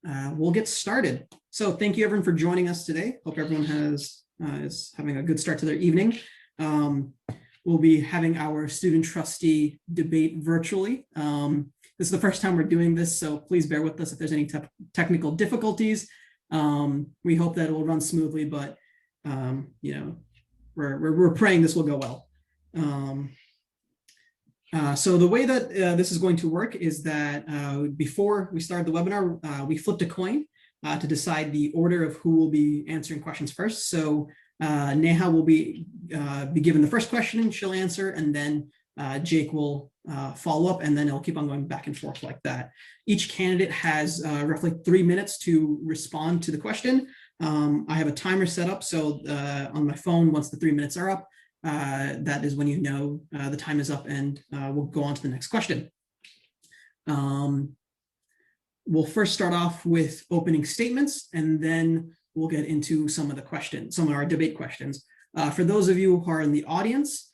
we'll get started. So thank you everyone for joining us today. Hope everyone is having a good start to their evening. We'll be having our student trustee debate virtually. This is the first time we're doing this, so please bear with us if there's any technical difficulties. We hope that it will run smoothly, but you know, we're praying this will go well. So the way that this is going to work is that before we start the webinar, we flipped a coin to decide the order of who will be answering questions first. So Neha will be given the first question, she'll answer, and then Jake will follow up, and then it'll keep on going back and forth like that. Each candidate has roughly 3 minutes to respond to the question. I have a timer set up, so on my phone, once the 3 minutes are up, that is when you know the time is up, and we'll go on to the next question. We'll first start off with opening statements, and then we'll get into some of the questions, some of our debate questions. For those of you who are in the audience,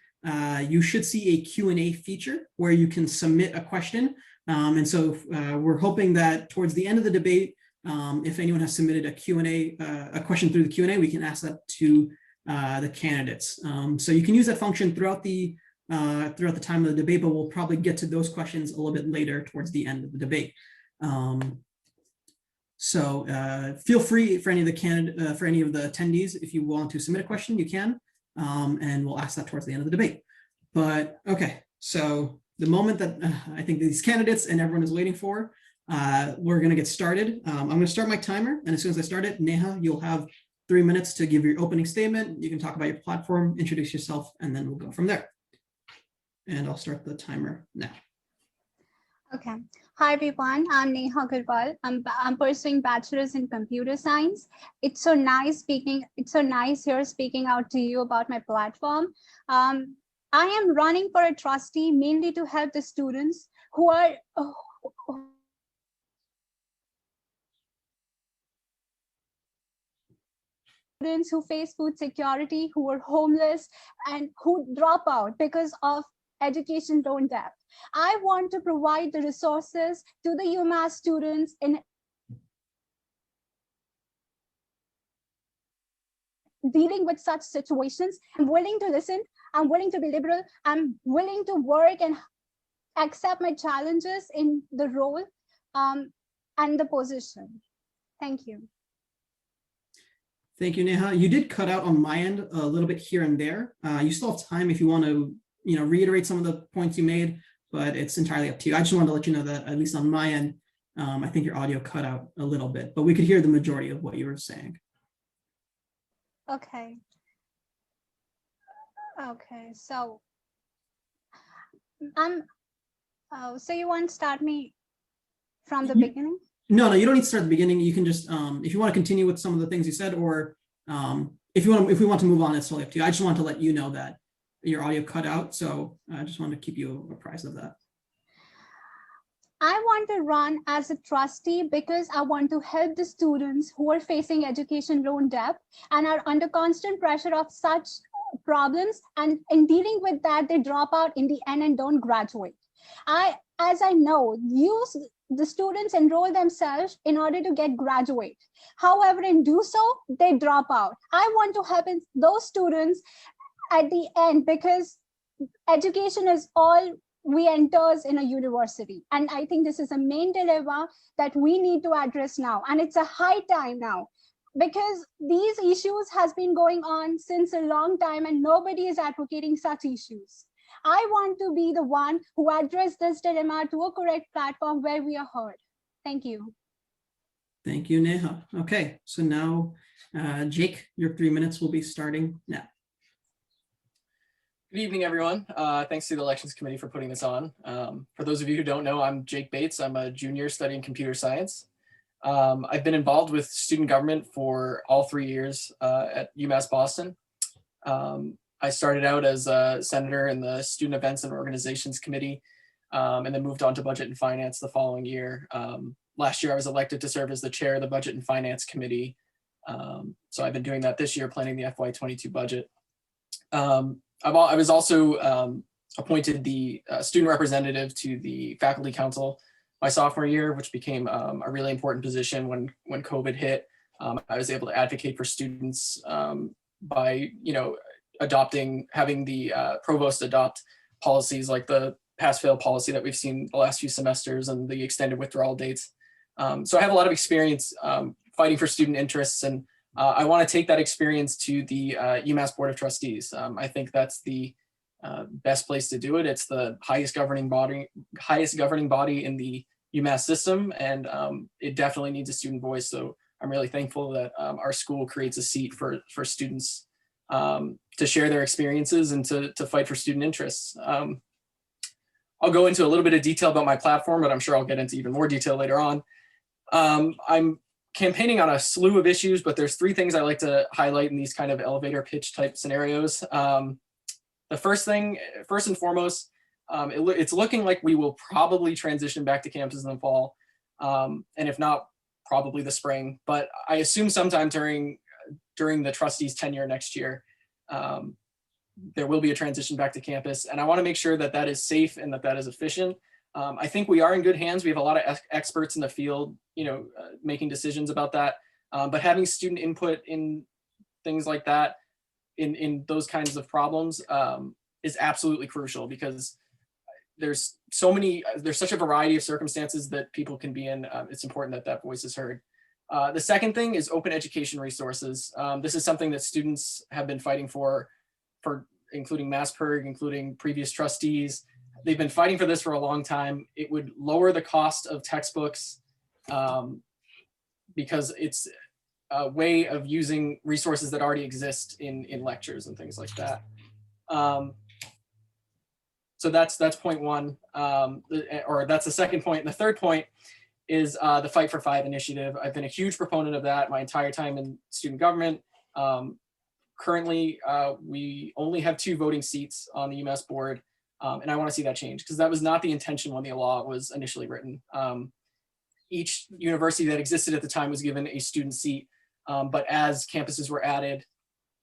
you should see a Q&A feature where you can submit a question. And so we're hoping that towards the end of the debate, if anyone has submitted a Q&A, a question through the Q&A, we can ask that to the candidates. So you can use that function throughout the time of the debate, but we'll probably get to those questions a little bit later towards the end of the debate. So feel free for any of the attendees, if you want to submit a question, you can, and we'll ask that towards the end of the debate. But okay, so the moment that I think these candidates and everyone is waiting for, we're going to get started. I'm going to start my timer, and as soon as I start it, Neha, you'll have 3 minutes to give your opening statement. You can talk about your platform, introduce yourself, and then we'll go from there. And I'll start the timer now. Okay. Hi, everyone. I'm Neha Agarwal. I'm pursuing bachelor's in computer science. It's so nice here speaking out to you about my platform. I am running for a trustee mainly to help the students who are students who face food security, who are homeless, and who drop out because of education loan debt. I want to provide the resources to the UMass students in dealing with such situations. I'm willing to listen. I'm willing to be liberal. I'm willing to work and accept my challenges in the role and the position. Thank you. Thank you, Neha. You did cut out on my end a little bit here and there. You still have time if you want to, reiterate some of the points you made, but it's entirely up to you. I just wanted to let you know that at least on my end, I think your audio cut out a little bit, but we could hear the majority of what you were saying. Okay. Okay, so so you want to start me from the beginning? No, you don't need to start at the beginning. You can just, if you want to continue with some of the things you said, or if we want to move on, it's totally up to you. I just want to let you know that your audio cut out, so I just want to keep you apprised of that. I want to run as a trustee because I want to help the students who are facing education loan debt and are under constant pressure of such problems, and in dealing with that, they drop out in the end and don't graduate. As I know, the students enroll themselves in order to get graduate. However, in do so, they drop out. I want to help those students at the end, because education is all we enters in a university. And I think this is a main dilemma that we need to address now. And it's a high time now, because these issues has been going on since a long time and nobody is advocating such issues. I want to be the one who address this dilemma to a correct platform where we are heard. Thank you. Thank you, Neha. Okay, so now, Jake, your 3 minutes will be starting now. Good evening, everyone. Thanks to the Elections Committee for putting this on. For those of you who don't know, I'm Jake Bates. I'm a junior studying computer science. I've been involved with student government for all 3 years at UMass Boston. I started out as a senator in the Student Events and Organizations Committee, and then moved on to Budget and Finance the following year. Last year, I was elected to serve as the chair of the Budget and Finance Committee. So I've been doing that this year, planning the FY22 budget. I was also appointed the student representative to the faculty council my sophomore year, which became a really important position when COVID hit. I was able to advocate for students by, having the provost adopt policies like the pass-fail policy that we've seen the last few semesters and the extended withdrawal dates. So I have a lot of experience fighting for student interests, and I want to take that experience to the UMass Board of Trustees. I think that's the best place to do it. It's the highest governing body in the UMass system, and it definitely needs a student voice. So I'm really thankful that our school creates a seat for students to share their experiences and to fight for student interests. I'll go into a little bit of detail about my platform, but I'm sure I'll get into even more detail later on. I'm campaigning on a slew of issues, but there's 3 things I like to highlight in these kind of elevator pitch type scenarios. The first and foremost, it's looking like we will probably transition back to campus in the fall, and if not, probably the spring. But I assume sometime during the trustees' tenure next year, there will be a transition back to campus, and I want to make sure that that is safe and that that is efficient. I think we are in good hands. We have a lot of experts in the field, making decisions about that. But having student input in things like that, in those kinds of problems, is absolutely crucial, because there's such a variety of circumstances that people can be in. It's important that that voice is heard. The second thing is open education resources. This is something that students have been fighting for including MassPIRG, including previous trustees. They've been fighting for this for a long time. It would lower the cost of textbooks because it's a way of using resources that already exist in lectures and things like that. So that's point 1, or that's the second point. And the third point is the Fight for 5 initiative. I've been a huge proponent of that my entire time in student government. Currently, we only have 2 voting seats on the UMass board, and I want to see that change, because that was not the intention when the law was initially written. Each university that existed at the time was given a student seat, but as campuses were added,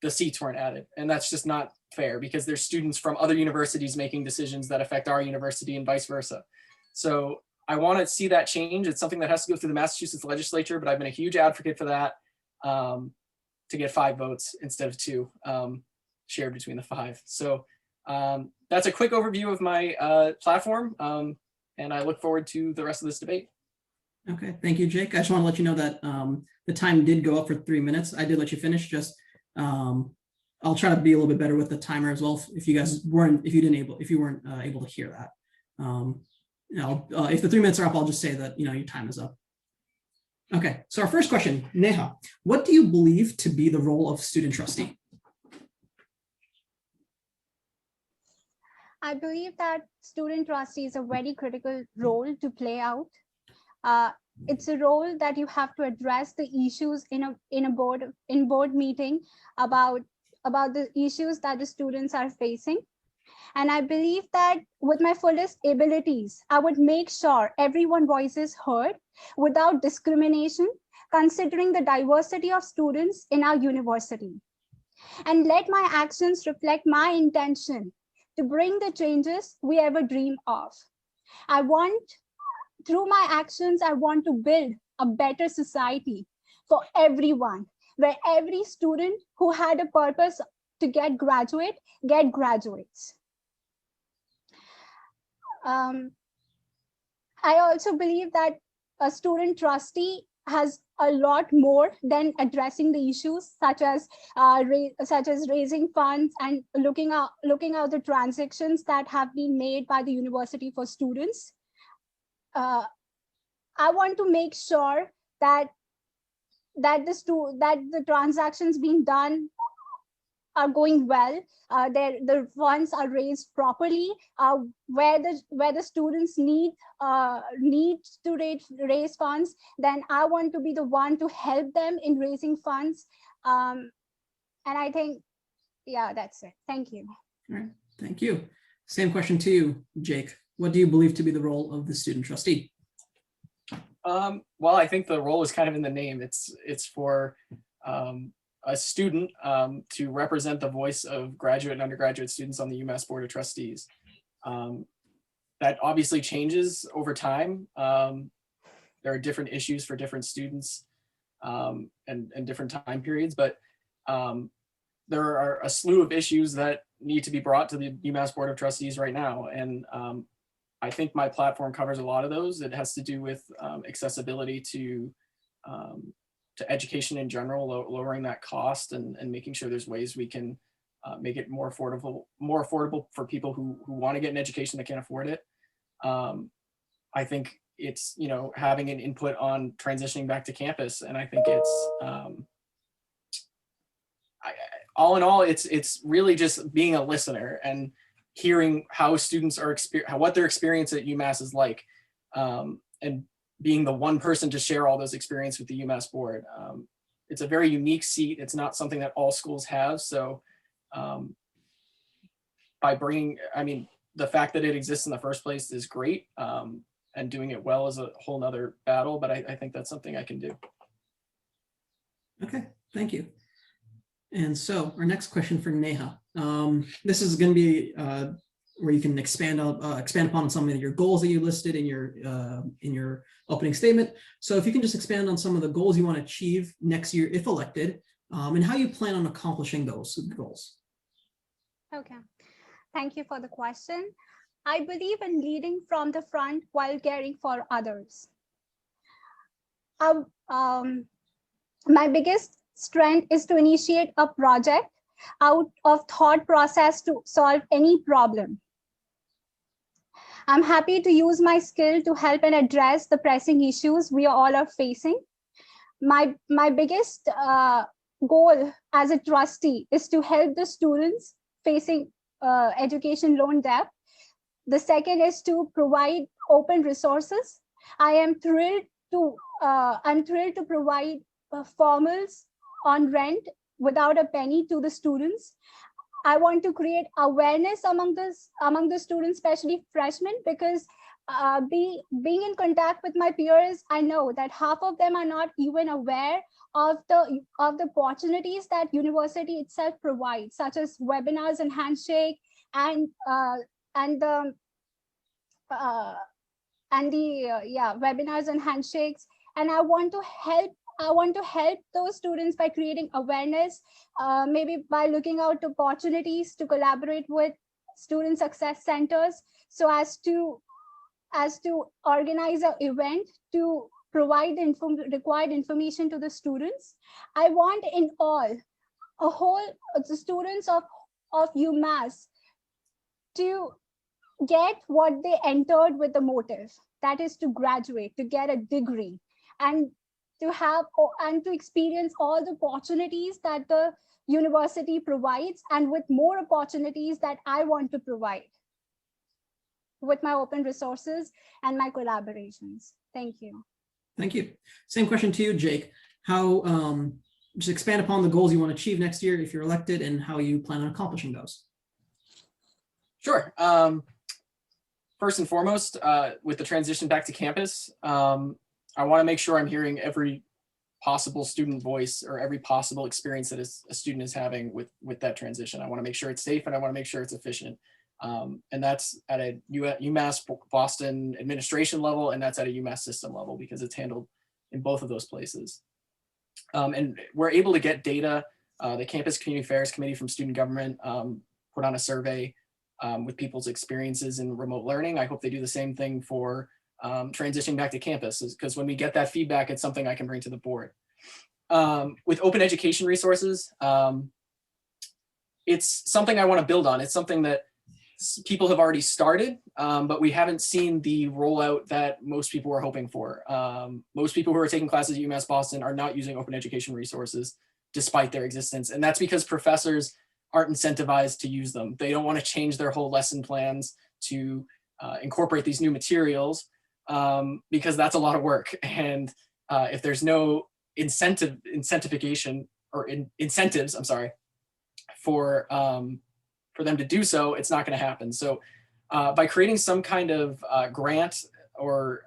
the seats weren't added, and that's just not fair, because there's students from other universities making decisions that affect our university and vice versa. So I want to see that change. It's something that has to go through the Massachusetts legislature, but I've been a huge advocate for that. To get 5 votes instead of 2 shared between the 5. So that's a quick overview of my platform, and I look forward to the rest of this debate. Okay, thank you, Jake. I just want to let you know that the time did go up for 3 minutes. I did let you finish. Just I'll try to be a little bit better with the timer as well. If you weren't able to hear that, if the 3 minutes are up, I'll just say that your time is up. Okay, so our first question, Neha, what do you believe to be the role of student trustee? I believe that student trustee is a very critical role to play out. It's a role that you have to address the issues in board meeting about the issues that the students are facing. And I believe that with my fullest abilities, I would make sure everyone's voice is heard without discrimination, considering the diversity of students in our university. And let my actions reflect my intention to bring the changes we ever dream of. Through my actions, I want to build a better society for everyone, where every student who had a purpose to get graduates. I also believe that a student trustee has a lot more than addressing the issues, such as raising funds and looking out the transactions that have been made by the university for students. I want to make sure that the transactions being done are going well, the funds are raised properly, where the students need to raise funds, then I want to be the one to help them in raising funds. And I think, yeah, that's it. Thank you. All right, thank you. Same question to you, Jake. What do you believe to be the role of the student trustee? Well, I think the role is kind of in the name. It's for a student to represent the voice of graduate and undergraduate students on the UMass Board of Trustees. that obviously changes over time. There are different issues for different students and different time periods, but there are a slew of issues that need to be brought to the UMass Board of Trustees right now. And I think my platform covers a lot of those. It has to do with accessibility to education in general, lowering that cost and making sure there's ways we can make it more affordable for people who want to get an education that can't afford it. I think it's, you know, having an input on transitioning back to campus. And I think it's, all in all, it's really just being a listener and hearing how students are what their experience at UMass is like, and being the one person to share all those experiences with the UMass board. It's a very unique seat. It's not something that all schools have. So by bringing, I mean, the fact that it exists in the first place is great, and doing it well is a whole nother battle, but I think that's something I can do. Okay, thank you. And so our next question for Neha. This is going to be where you can expand upon some of your goals that you listed in your opening statement. So if you can just expand on some of the goals you want to achieve next year if elected, and how you plan on accomplishing those goals. Okay, thank you for the question. I believe in leading from the front while caring for others. My biggest strength is to initiate a project out of thought process to solve any problem. I'm happy to use my skill to help and address the pressing issues we all are facing. My biggest goal as a trustee is to help the students facing education loan debt. The second is to provide open resources. I'm thrilled to provide formals on rent without a penny to the students. I want to create awareness among the students, especially freshmen, because being in contact with my peers, I know that half of them are not even aware of the opportunities that university itself provides, such as webinars and handshake and webinars and handshakes. And I want to help those students by creating awareness, maybe by looking out opportunities to collaborate with student success centers, so as to organize an event to provide the required information to the students. I want in all, the students of UMass to get what they entered with the motive, that is to graduate, to get a degree, and to experience all the opportunities that the university provides, and with more opportunities that I want to provide with my open resources and my collaborations. Thank you. Thank you. Same question to you, Jake. How, just expand upon the goals you want to achieve next year if you're elected, and how you plan on accomplishing those. Sure. First and foremost, with the transition back to campus, I want to make sure I'm hearing every possible student voice or every possible experience that a student is having with that transition. I want to make sure it's safe, and I want to make sure it's efficient. And that's at a UMass Boston administration level, and that's at a UMass system level, because it's handled in both of those places. And we're able to get data. The Campus Community Affairs Committee from Student Government put on a survey with people's experiences in remote learning. I hope they do the same thing for transitioning back to campus, because when we get that feedback, it's something I can bring to the board. With open education resources, it's something I want to build on. It's something that people have already started, but we haven't seen the rollout that most people were hoping for. Most people who are taking classes at UMass Boston are not using open education resources despite their existence. And that's because professors aren't incentivized to use them. They don't want to change their whole lesson plans to incorporate these new materials, because that's a lot of work. And if there's no incentivization or incentives, I'm sorry, for them to do so, it's not going to happen. So by creating some kind of grant or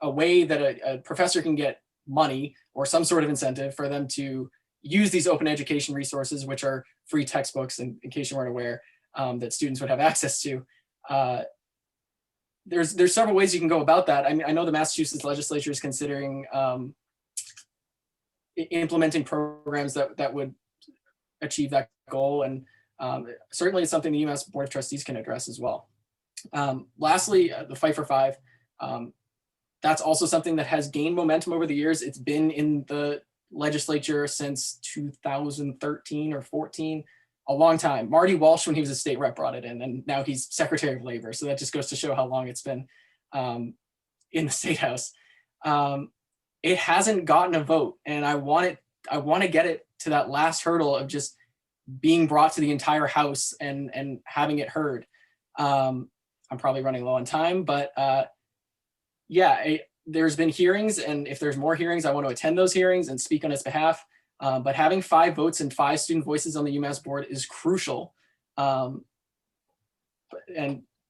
a way that a professor can get money or some sort of incentive for them to use these open education resources, which are free textbooks, in case you weren't aware, that students would have access to, there's several ways you can go about that. I mean, I know the Massachusetts legislature is considering implementing programs that would achieve that goal, and certainly it's something the UMass Board of Trustees can address as well. Lastly, the Fight for Five. That's also something that has gained momentum over the years. It's been in the legislature since 2013 or 14, a long time. Marty Walsh, when he was a state rep, brought it in, and now he's Secretary of Labor. So that just goes to show how long it's been in the State House. It hasn't gotten a vote, and I want to get it to that last hurdle of just being brought to the entire House and having it heard. I'm probably running low on time, but yeah, there's been hearings, and if there's more hearings, I want to attend those hearings and speak on its behalf. But having 5 votes and 5 student voices on the UMass board is crucial. And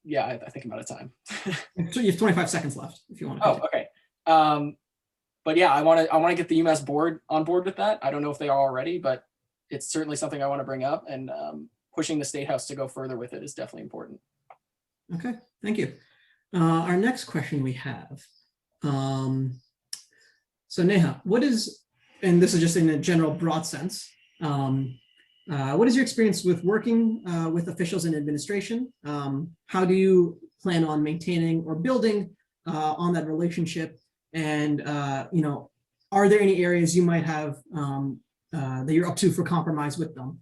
yeah, I think I'm out of time. So you have 25 seconds left if you want to. Oh, okay. But yeah, I want to get the UMass board on board with that. I don't know if they are already, but it's certainly something I want to bring up, and pushing the State House to go further with it is definitely important. Okay, thank you. Our next question we have. So Neha, what is, and this is just in a general broad sense, what is your experience with working with officials in administration? How do you plan on maintaining or building on that relationship? And you know, are there any areas you might have that you're up to for compromise with them?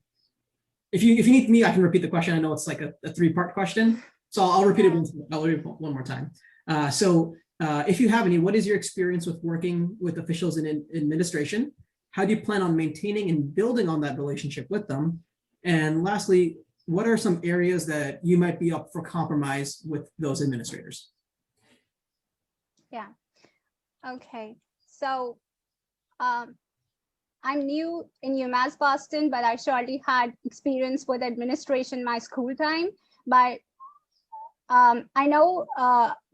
If you need me, I can repeat the question. I know it's like a 3-part question, so I'll repeat it one more time. If you have any, what is your experience with working with officials in administration? How do you plan on maintaining and building on that relationship with them? And lastly, what are some areas that you might be up for compromise with those administrators? Yeah. Okay. So I'm new in UMass Boston, but I surely had experience with administration my school time. But I know,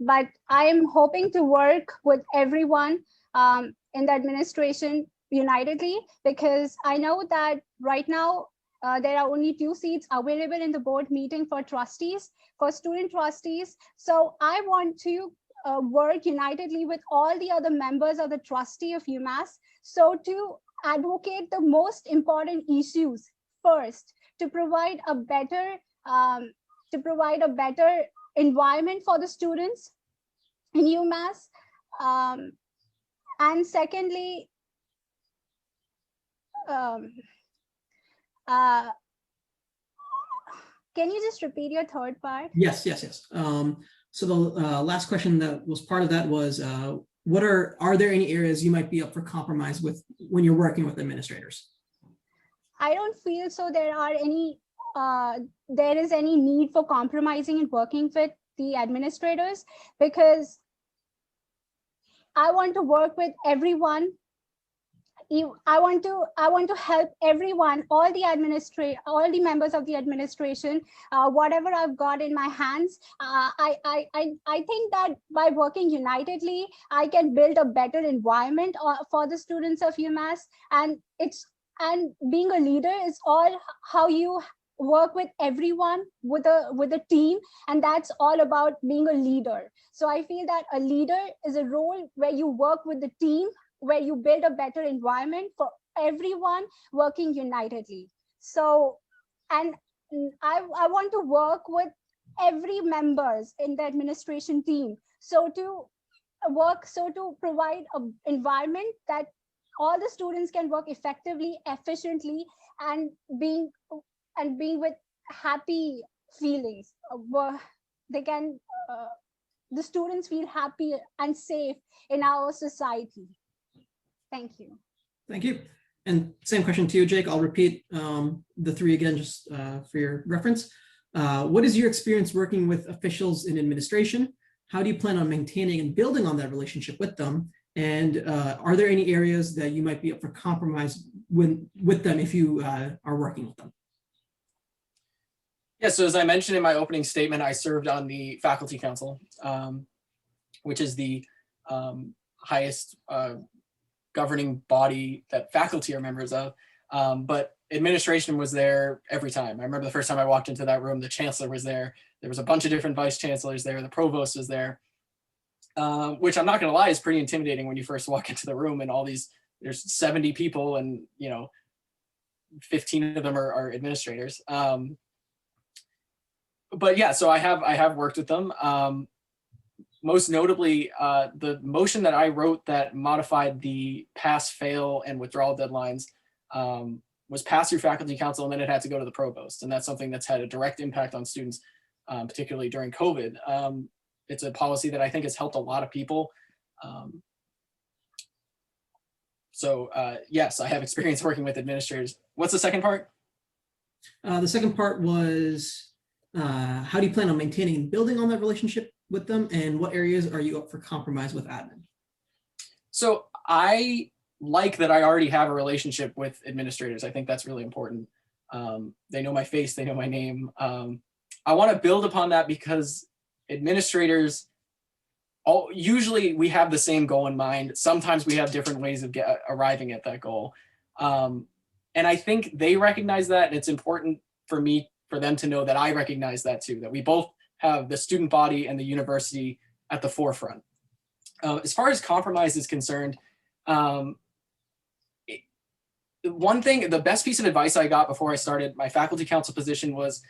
but I am hoping to work with everyone in the administration unitedly, because I know that right now there are only 2 seats available in the board meeting for trustees, for student trustees. So I want to work unitedly with all the other members of the trustee of UMass, so to advocate the most important issues first, to provide a better environment for the students in UMass, and secondly, can you just repeat your third part? Yes. So the last question that was part of that was, are there any areas you might be up for compromise with when you're working with administrators? I don't feel so there is any need for compromising and working with the administrators, because I want to work with everyone. I want to help everyone, all the members of the administration, whatever I've got in my hands. I think that by working unitedly, I can build a better environment for the students of UMass, and being a leader is all how you work with everyone, with a team, and that's all about being a leader. So I feel that a leader is a role where you work with the team, where you build a better environment for everyone working unitedly. So, and I want to work with every members in the administration team, so to provide an environment that all the students can work effectively, efficiently, and being with happy feelings. The students feel happy and safe in our society. Thank you. Thank you. And same question to you, Jake. I'll repeat the 3 again, just for your reference. What is your experience working with officials in administration? How do you plan on maintaining and building on that relationship with them? And are there any areas that you might be up for compromise with them if you are working with them? Yeah, so as I mentioned in my opening statement, I served on the faculty council, which is the highest governing body that faculty are members of. But administration was there every time. I remember the first time I walked into that room, the chancellor was there. There was a bunch of different vice chancellors there. The provost was there, which I'm not going to lie is pretty intimidating when you first walk into the room and all these, there's 70 people and, 15 of them are administrators. But yeah, so I have worked with them. Most notably, the motion that I wrote that modified the pass, fail, and withdrawal deadlines was passed through faculty council, and then it had to go to the provost. And that's something that's had a direct impact on students, particularly during COVID. It's a policy that I think has helped a lot of people. Yes, I have experience working with administrators. What's the second part? The second part was, how do you plan on maintaining and building on that relationship with them, and what areas are you up for compromise with admin? So I like that I already have a relationship with administrators. I think that's really important. They know my face, they know my name. I want to build upon that because administrators, usually we have the same goal in mind. Sometimes we have different ways of arriving at that goal. And I think they recognize that, and it's important for them to know that I recognize that too, that we both have the student body and the university at the forefront. As far as compromise is concerned, one thing, the best piece of advice I got before I started my faculty council position was,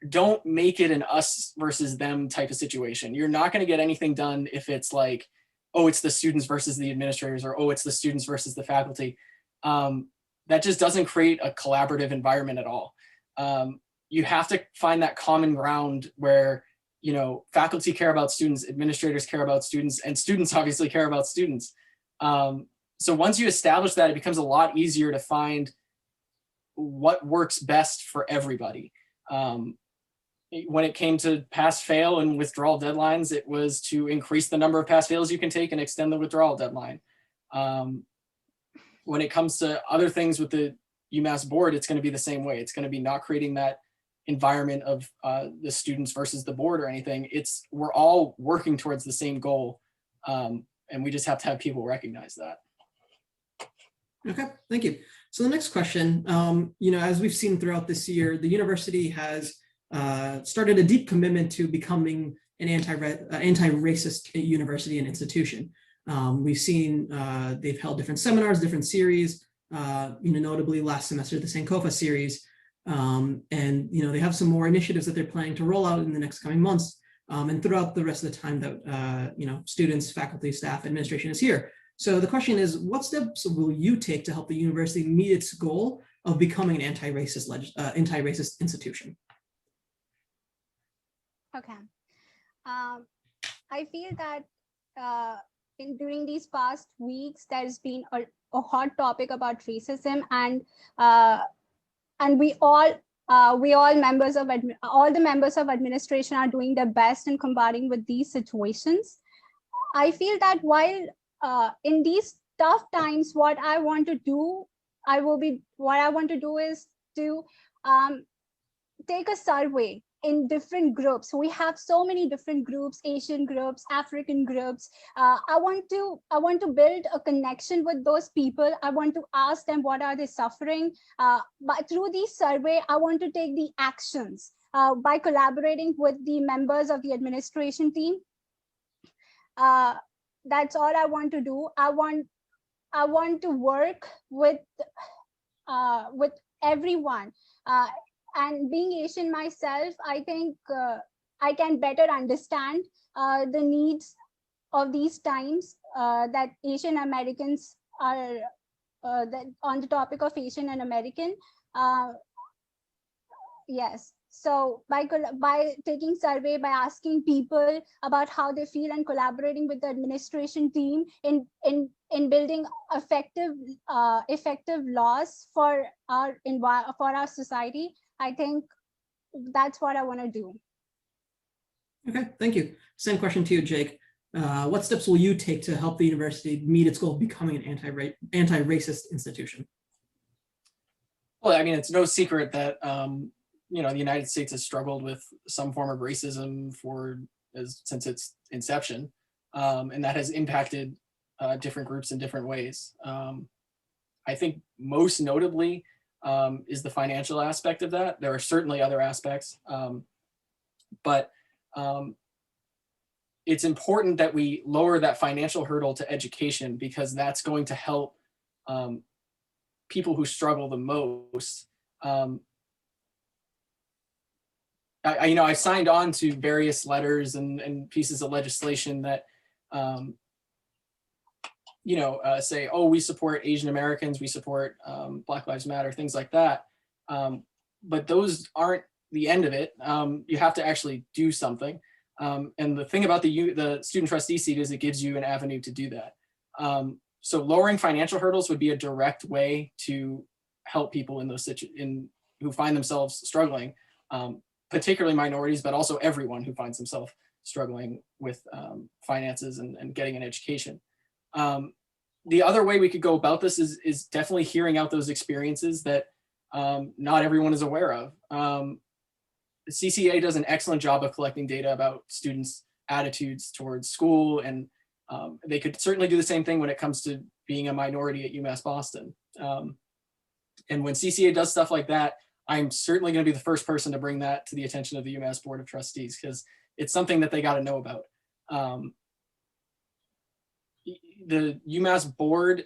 don't make it an us versus them type of situation. You're not going to get anything done if it's like, oh, it's the students versus the administrators, or oh, it's the students versus the faculty. That just doesn't create a collaborative environment at all. You have to find that common ground where, faculty care about students, administrators care about students, and students obviously care about students. So once you establish that, it becomes a lot easier to find what works best for everybody. When it came to pass, fail, and withdrawal deadlines, it was to increase the number of pass fails you can take and extend the withdrawal deadline. When it comes to other things with the UMass board, it's going to be the same way. It's going to be not creating that environment of the students versus the board or anything. We're all working towards the same goal, and we just have to have people recognize that. Okay, thank you. So the next question, as we've seen throughout this year, the university has started a deep commitment to becoming an anti-racist university and institution. We've seen they've held different seminars, different series, notably last semester, the Sankofa series. And they have some more initiatives that they're planning to roll out in the next coming months, and throughout the rest of the time that students, faculty, staff, administration is here. So the question is, what steps will you take to help the university meet its goal of becoming an anti-racist institution? Okay. I feel that during these past weeks, there's been a hot topic about racism, and we all members of all the members of administration are doing their best in combating with these situations. I feel that while in these tough times, what I want to do is to take a survey in different groups. We have so many different groups, Asian groups, African groups. I want to build a connection with those people. I want to ask them what are they suffering. But through these survey, I want to take the actions by collaborating with the members of the administration team. That's all I want to do. I want to work with everyone. And being Asian myself, I think I can better understand the needs of these times that Asian Americans are, on the topic of Asian and American. Yes. So by taking survey, by asking people about how they feel and collaborating with the administration team in building effective laws for our society, I think that's what I want to do. Okay, thank you. Same question to you, Jake. What steps will you take to help the university meet its goal of becoming an anti-racist institution? Well, I mean, it's no secret that the United States has struggled with some form of racism since its inception, and that has impacted different groups in different ways. I think most notably, is the financial aspect of that. There are certainly other aspects, but it's important that we lower that financial hurdle to education, because that's going to help people who struggle the most. I signed on to various letters and pieces of legislation that, say, oh, we support Asian Americans, we support Black Lives Matter, things like that. But those aren't the end of it. You have to actually do something. And the thing about the student trustee seat is it gives you an avenue to do that. So lowering financial hurdles would be a direct way to help people in those who find themselves struggling, particularly minorities, but also everyone who finds themselves struggling with finances and getting an education. The other way we could go about this is definitely hearing out those experiences that not everyone is aware of. The CCA does an excellent job of collecting data about students' attitudes towards school, and they could certainly do the same thing when it comes to being a minority at UMass Boston. And when CCA does stuff like that, I'm certainly going to be the first person to bring that to the attention of the UMass Board of Trustees, because it's something that they got to know about. The UMass board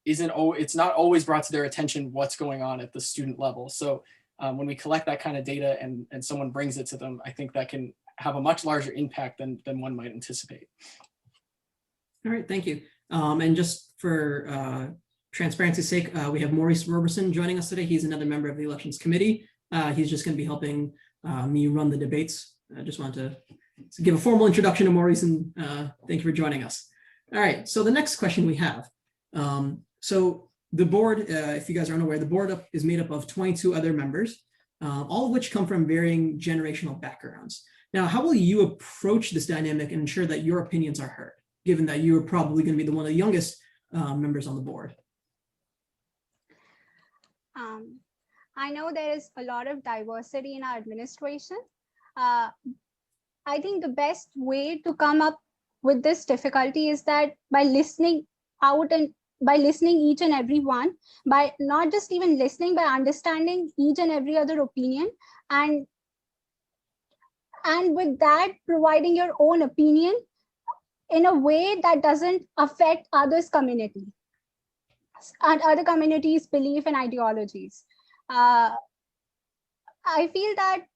it's not always brought to their attention what's going on at the student level. So when we collect that kind of data and someone brings it to them, I think that can have a much larger impact than one might anticipate. All right, thank you. And just for transparency's sake, we have Maurice Roberson joining us today. He's another member of the Elections Committee. He's just going to be helping me run the debates. I just want to give a formal introduction to Maurice, and thank you for joining us. All right, so the next question we have. So the board, if you guys are unaware, the board is made up of 22 other members, all of which come from varying generational backgrounds. Now, how will you approach this dynamic and ensure that your opinions are heard, given that you're probably going to be one of the youngest members on the board? I know there is a lot of diversity in our administration. I think the best way to come up with this difficulty is that by listening out and by listening each and every one, by not just even listening, by understanding each and every other opinion, and with that providing your own opinion in a way that doesn't affect others' community and other communities' belief and ideologies. I feel that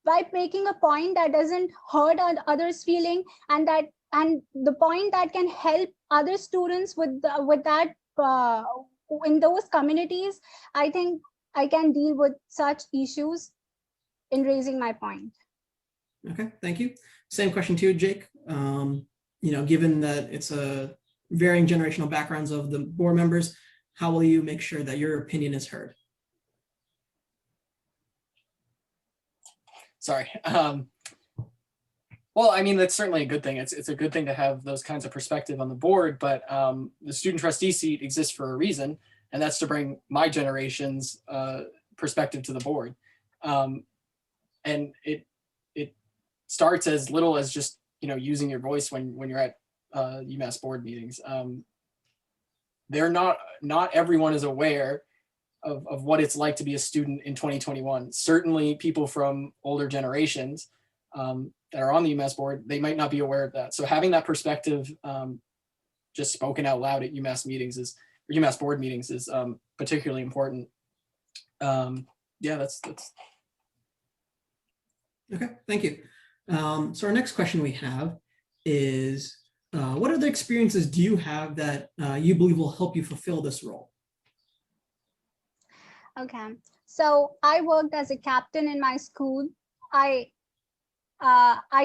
by making a point that doesn't hurt others' feeling, and the point that can help other students with that in those communities, I think I can deal with such issues in raising my point. Okay, thank you. Same question to you, Jake. Given that it's a varying generational backgrounds of the board members, how will you make sure that your opinion is heard? Sorry. Well, I mean, that's certainly a good thing. It's a good thing to have those kinds of perspective on the board, but the student trustee seat exists for a reason, and that's to bring my generation's perspective to the board. And it starts as little as just, using your voice when you're at UMass board meetings. Not everyone is aware of what it's like to be a student in 2021. Certainly people from older generations that are on the UMass board, they might not be aware of that. So having that perspective just spoken out loud at UMass board meetings is particularly important. Yeah, that's. Okay, thank you. So our next question we have is, what other experiences do you have that you believe will help you fulfill this role? Okay, so I worked as a captain in my school. I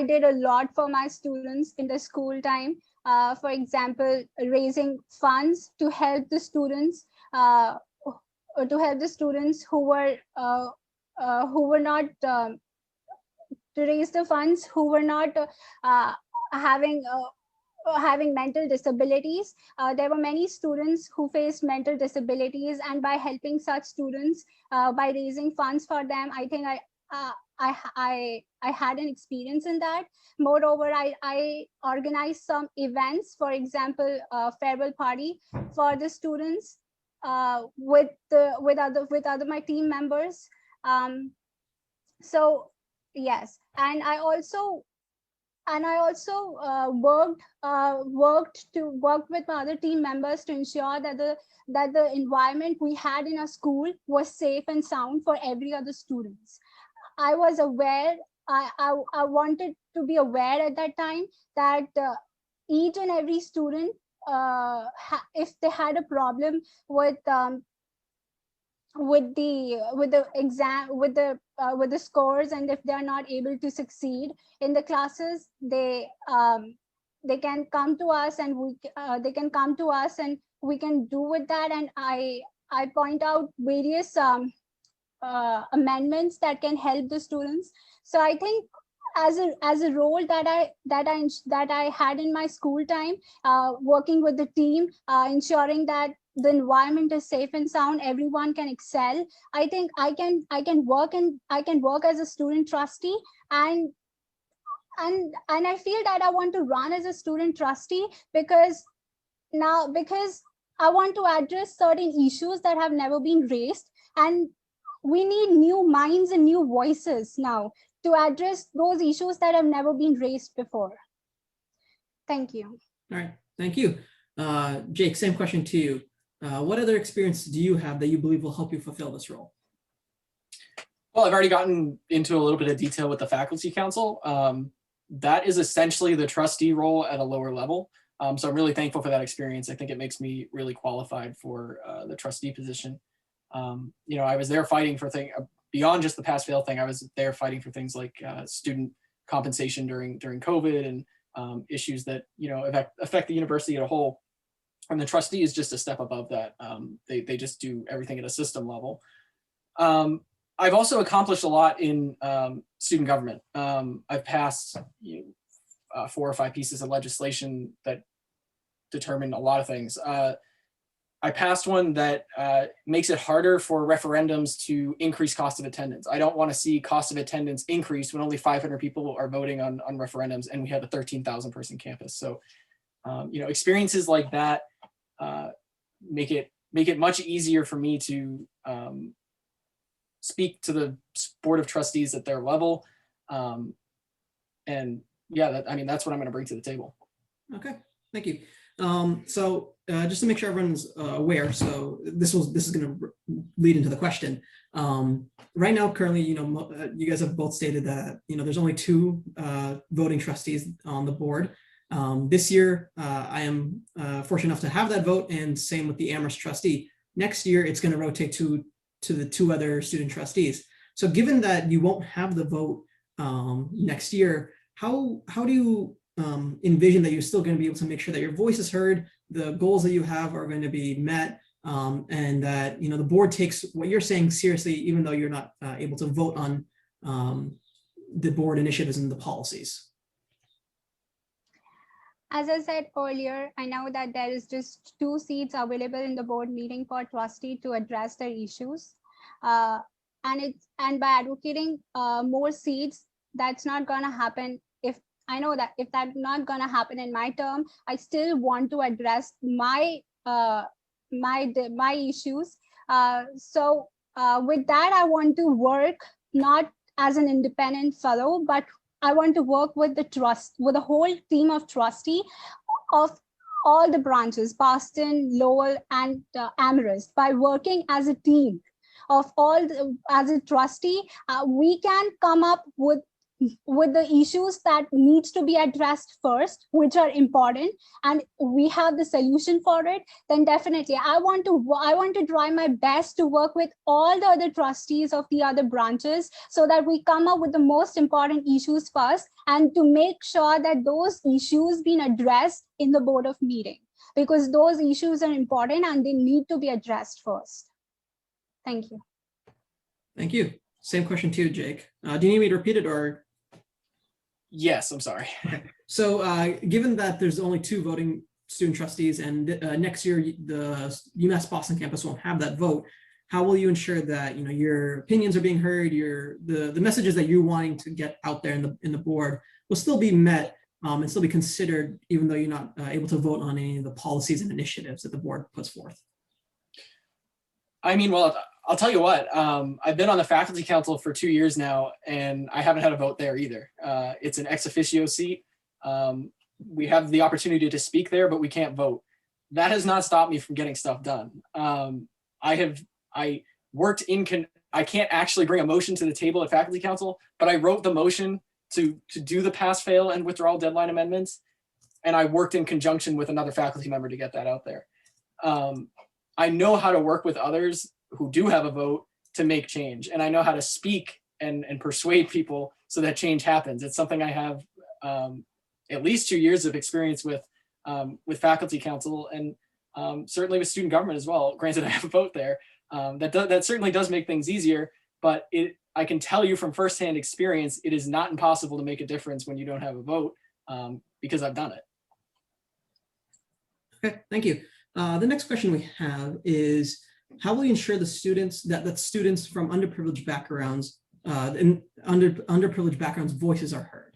did a lot for my students in the school time. For example, raising funds to help the students who were not to raise the funds who were not having mental disabilities. There were many students who faced mental disabilities, and by helping such students, by raising funds for them, I think I had an experience in that. Moreover, I organized some events, for example, a farewell party for the students with other my team members. So yes, and I also worked with my other team members to ensure that the environment we had in our school was safe and sound for every other students. I was aware. I wanted to be aware at that time that each and every student, if they had a problem with the exam, with the scores, and if they are not able to succeed in the classes, they can come to us, and we can do with that. And I point out various amendments that can help the students. So I think as a role that I had in my school time, working with the team, ensuring that the environment is safe and sound, everyone can excel. I think I can work as a student trustee, and I feel that I want to run as a student trustee because I want to address certain issues that have never been raised, and we need new minds and new voices now to address those issues that have never been raised before. Thank you. All right, thank you. Jake, same question to you. What other experience do you have that you believe will help you fulfill this role? Well, I've already gotten into a little bit of detail with the faculty council. That is essentially the trustee role at a lower level. So I'm really thankful for that experience. I think it makes me really qualified for the trustee position. I was there fighting for things beyond just the pass-fail thing. I was there fighting for things like student compensation during COVID and issues that affect the university as a whole. And the trustee is just a step above that. They just do everything at a system level. I've also accomplished a lot in student government. I've passed 4 or 5 pieces of legislation that determine a lot of things. I passed one that makes it harder for referendums to increase cost of attendance. I don't want to see cost of attendance increase when only 500 people are voting on referendums and we have a 13,000 person campus. So, experiences like that make it much easier for me to speak to the board of trustees at their level. And yeah, that's what I'm going to bring to the table. Okay, thank you. So just to make sure everyone's aware, so this is going to lead into the question. Right now, currently, you guys have both stated that there's only 2 voting trustees on the board. This year, I am fortunate enough to have that vote, and same with the Amherst trustee. Next year, it's going to rotate to the 2 other student trustees. So given that you won't have the vote next year, how do you envision that you're still going to be able to make sure that your voice is heard, the goals that you have are going to be met, and that the board takes what you're saying seriously, even though you're not able to vote on the board initiatives and the policies? As I said earlier, I know that there is just 2 seats available in the board meeting for trustee to address their issues, and by advocating more seats, that's not going to happen. I know that if that's not going to happen in my term, I still want to address my issues. So with that, I want to work not as an independent fellow, but I want to work with the whole team of trustee of all the branches, Boston, Lowell, and Amherst. By working as a team of as a trustee, we can come up with the issues that needs to be addressed first, which are important, and we have the solution for it. Then definitely I want to try my best to work with all the other trustees of the other branches so that we come up with the most important issues first, and to make sure that those issues being addressed in the board of meeting, because those issues are important and they need to be addressed first. Thank you. Thank you. Same question to you, Jake. Do you need me to repeat it, or? Yes, I'm sorry. Okay. So given that there's only 2 voting student trustees, and next year the UMass Boston campus won't have that vote, how will you ensure that your opinions are being heard, the messages that you're wanting to get out there in the board will still be met and still be considered, even though you're not able to vote on any of the policies and initiatives that the board puts forth? I mean, well, I'll tell you what, I've been on the faculty council for 2 years now, and I haven't had a vote there either. It's an ex officio seat. We have the opportunity to speak there, but we can't vote. That has not stopped me from getting stuff done. I worked in, I can't actually bring a motion to the table at faculty council, but I wrote the motion to do the pass, fail, and withdrawal deadline amendments. And I worked in conjunction with another faculty member to get that out there. I know how to work with others who do have a vote to make change. And I know how to speak and persuade people so that change happens. It's something I have at least 2 years of experience with faculty council and certainly with student government as well. Granted, I have a vote there. That certainly does make things easier, but I can tell you from firsthand experience, it is not impossible to make a difference when you don't have a vote because I've done it. Okay, thank you. The next question we have is, how will you ensure the students that students from underprivileged backgrounds underprivileged backgrounds voices are heard?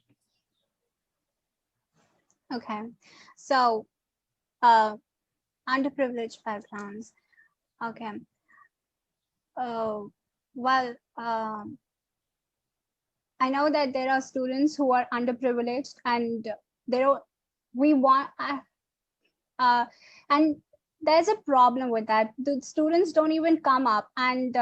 Okay, so underprivileged backgrounds. Okay. Well, I know that there are students who are underprivileged, and and there's a problem with that. The students don't even come up and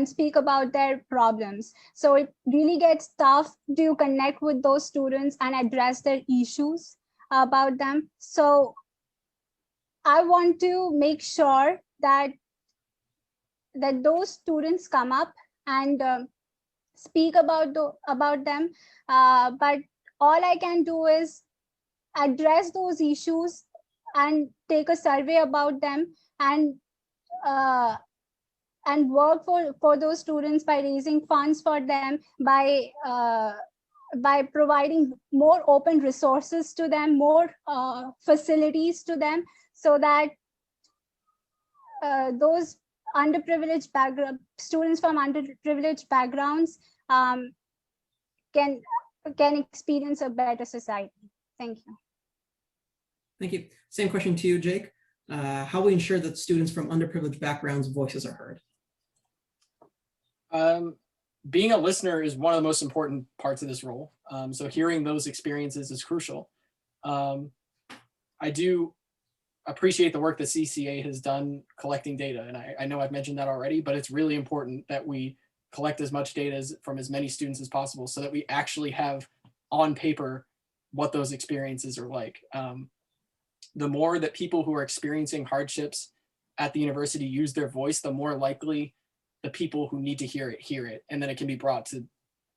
speak about their problems. So it really gets tough to connect with those students and address their issues about them. So I want to make sure that those students come up and speak about them. But all I can do is address those issues and take a survey about them and work for those students by raising funds for them, by providing more open resources to them, more facilities to them, so that those underprivileged students from underprivileged backgrounds can experience a better society. Thank you. Thank you. Same question to you, Jake. How will you ensure that students from underprivileged backgrounds' voices are heard? Being a listener is one of the most important parts of this role. So hearing those experiences is crucial. I do appreciate the work that CCA has done collecting data. And I know I've mentioned that already, but it's really important that we collect as much data from as many students as possible so that we actually have on paper what those experiences are like. The more that people who are experiencing hardships at the university use their voice, the more likely the people who need to hear it, and then it can be brought to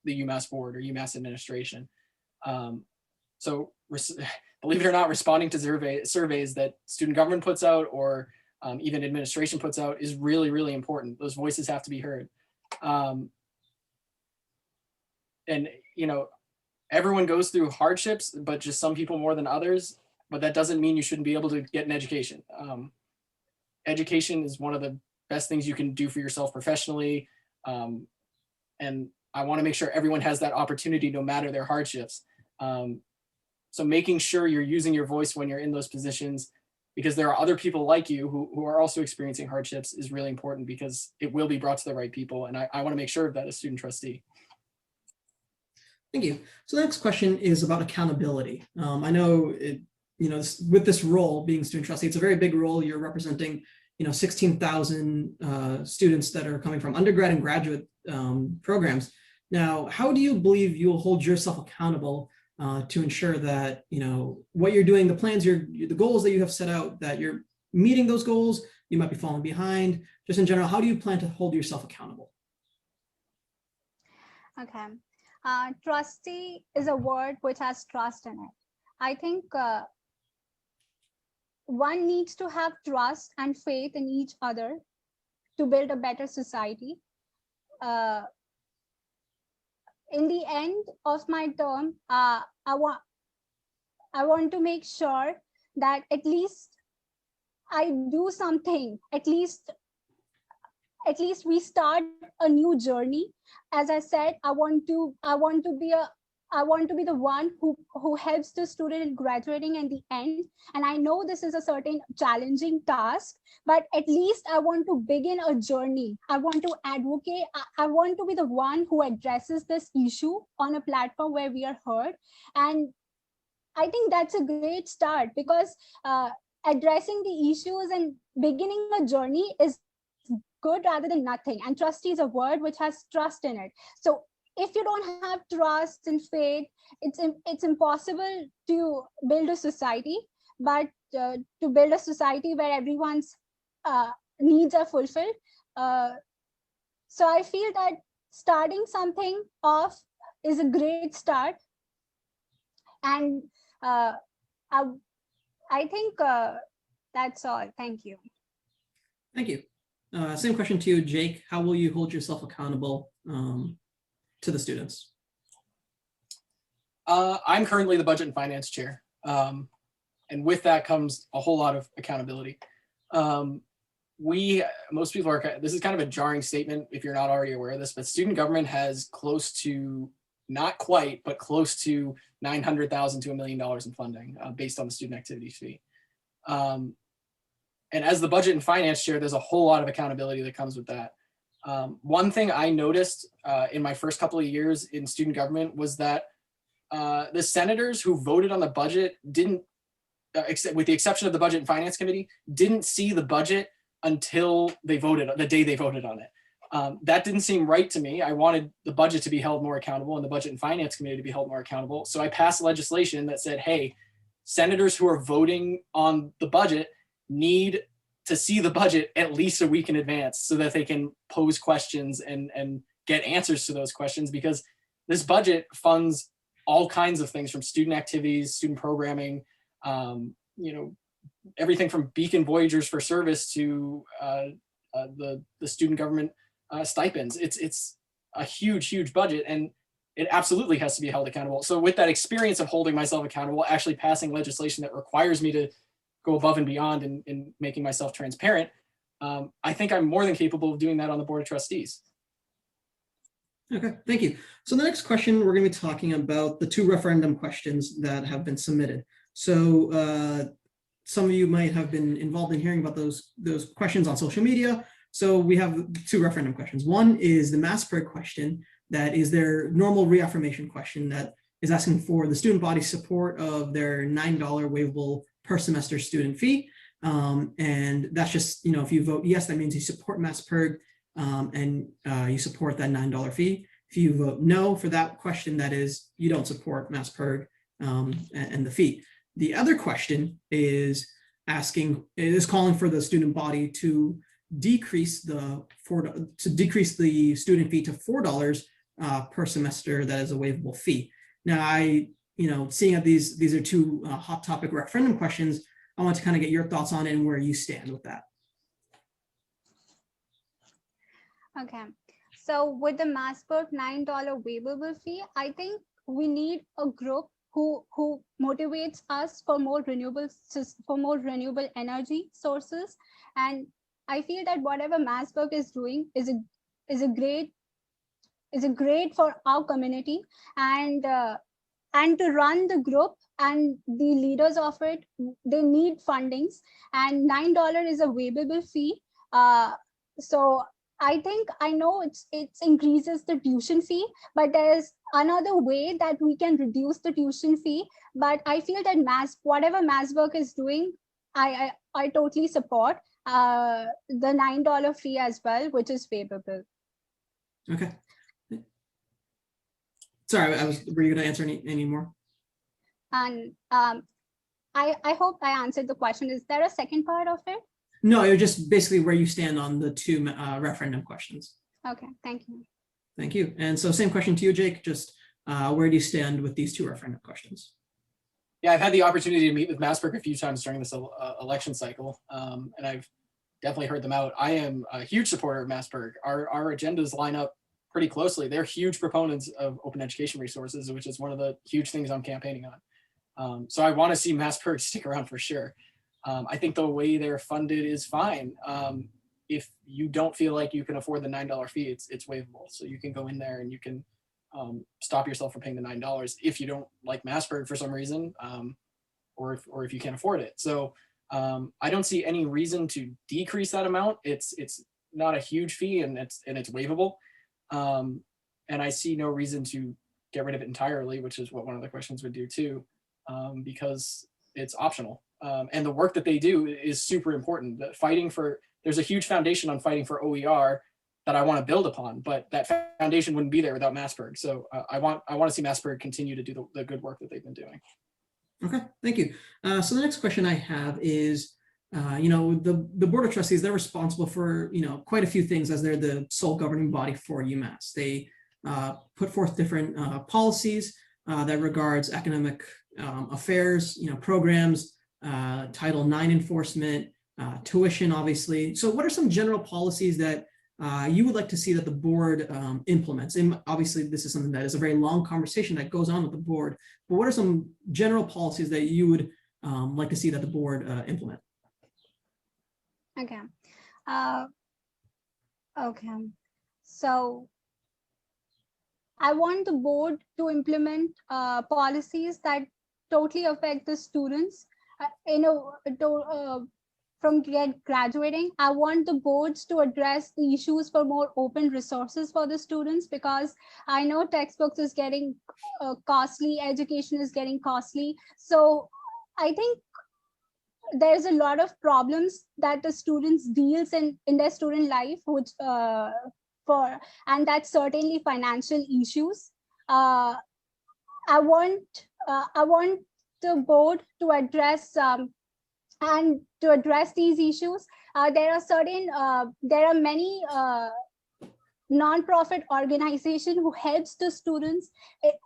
the UMass board or UMass administration. So believe it or not, responding to surveys that student government puts out or even administration puts out is really, really important. Those voices have to be heard. And, you know, everyone goes through hardships, but just some people more than others. But that doesn't mean you shouldn't be able to get an education. Education is one of the best things you can do for yourself professionally. And I want to make sure everyone has that opportunity no matter their hardships. So making sure you're using your voice when you're in those positions, because there are other people like you who are also experiencing hardships, is really important, because it will be brought to the right people. And I want to make sure of that as student trustee. Thank you. So the next question is about accountability. I know with this role, being student trustee, it's a very big role. You're representing 16,000 students that are coming from undergrad and graduate programs. Now, how do you believe you'll hold yourself accountable to ensure that what you're doing, the plans, the goals that you have set out, that you're meeting those goals? You might be falling behind. Just in general, how do you plan to hold yourself accountable? Okay, trustee is a word which has trust in it. I think one needs to have trust and faith in each other to build a better society. In the end of my term, I want to make sure that at least I do something. At least we start a new journey. As I said, I want to be I want to be the one who helps the student in graduating in the end. And I know this is a certain challenging task, but at least I want to begin a journey. I want to advocate. I want to be the one who addresses this issue on a platform where we are heard. And I think that's a great start, because addressing the issues and beginning a journey is good rather than nothing. And trustee is a word which has trust in it. So if you don't have trust and faith, it's impossible to build a society. But to build a society where everyone's needs are fulfilled, so I feel that starting something off is a great start. And I think that's all. Thank you. Thank you. Same question to you, Jake. How will you hold yourself accountable to the students? I'm currently the budget and finance chair. And with that comes a whole lot of accountability. Most people are, this is kind of a jarring statement if you're not already aware of this, but student government has close to, not quite, but close to $900,000 to $1 million in funding based on the student activities fee. And as the budget and finance chair, there's a whole lot of accountability that comes with that. One thing I noticed in my first couple of years in student government was that the senators who voted on the budget didn't, with the exception of the budget and finance committee, didn't see the budget until they voted, the day they voted on it. That didn't seem right to me. I wanted the budget to be held more accountable and the budget and finance committee to be held more accountable. So I passed legislation that said, hey, senators who are voting on the budget need to see the budget at least a week in advance so that they can pose questions and get answers to those questions, because this budget funds all kinds of things from student activities, student programming, everything from Beacon Voyagers for Service to the student government stipends. It's a huge budget, and it absolutely has to be held accountable. So with that experience of holding myself accountable, actually passing legislation that requires me to go above and beyond in making myself transparent, I think I'm more than capable of doing that on the Board of Trustees. Okay, thank you. So the next question, we're going to be talking about the 2 referendum questions that have been submitted. So some of you might have been involved in hearing about those questions on social media. So we have 2 referendum questions. One is the MassPerg question, that is their normal reaffirmation question that is asking for the student body's support of their $9 waivable per semester student fee. And that's just, if you vote yes, that means you support MassPerg and you support that $9 fee. If you vote no for that question, that is, you don't support MassPerg and the fee. The other question is calling for the student body to decrease the student fee to $4 per semester. That is a waivable fee. Now, seeing that these are 2 hot topic referendum questions, I want to kind of get your thoughts on it and where you stand with that. Okay, so with the MassPerg $9 waivable fee, I think we need a group who motivates us for more renewable energy sources. And I feel that whatever MassPerg is doing is a great for our community, and to run the group and the leaders of it, they need fundings, and $9 is a waivable fee. So I know it increases the tuition fee, but there's another way that we can reduce the tuition fee. But I feel that whatever MassPerg is doing, I totally support the $9 fee as well, which is waivable. Okay. Sorry, were you going to answer any more? And I hope I answered the question. Is there a second part of it? No, it was just basically where you stand on the 2 referendum questions. Okay, thank you. Thank you. And so same question to you, Jake, just where do you stand with these 2 referendum questions? Yeah, I've had the opportunity to meet with MassPerg a few times during this election cycle, and I've definitely heard them out. I am a huge supporter of MassPerg. Our agendas line up pretty closely. They're huge proponents of open education resources, which is one of the huge things I'm campaigning on. So I want to see MassPerg stick around for sure. I think the way they're funded is fine. If you don't feel like you can afford the $9 fee, it's waivable. So you can go in there and you can stop yourself from paying the $9 if you don't like MassBird for some reason, or if you can't afford it. So I don't see any reason to decrease that amount. It's not a huge fee, and it's waivable. And I see no reason to get rid of it entirely, which is what one of the questions would do too, because it's optional. And the work that they do is super important. There's a huge foundation on fighting for OER that I want to build upon, but that foundation wouldn't be there without MassBird. So I want to see MassBird continue to do the good work that they've been doing. Okay, thank you. So the next question I have is, the Board of Trustees, they're responsible for, quite a few things, as they're the sole governing body for UMass. They put forth different policies that regards academic affairs, programs, Title IX enforcement, tuition, obviously. So what are some general policies that you would like to see that the board implements? And obviously, this is something that is a very long conversation that goes on with the board, but what are some general policies that you would like to see that the board implement? Okay. Okay. So I want the board to implement policies that totally affect the students. From graduating, I want the boards to address the issues for more open resources for the students, because I know textbooks is getting costly, education is getting costly. So I think there's a lot of problems that the students deals in their student life, which and that's certainly financial issues. I want the board to address and to address these issues. There are many non-profit organizations who helps the students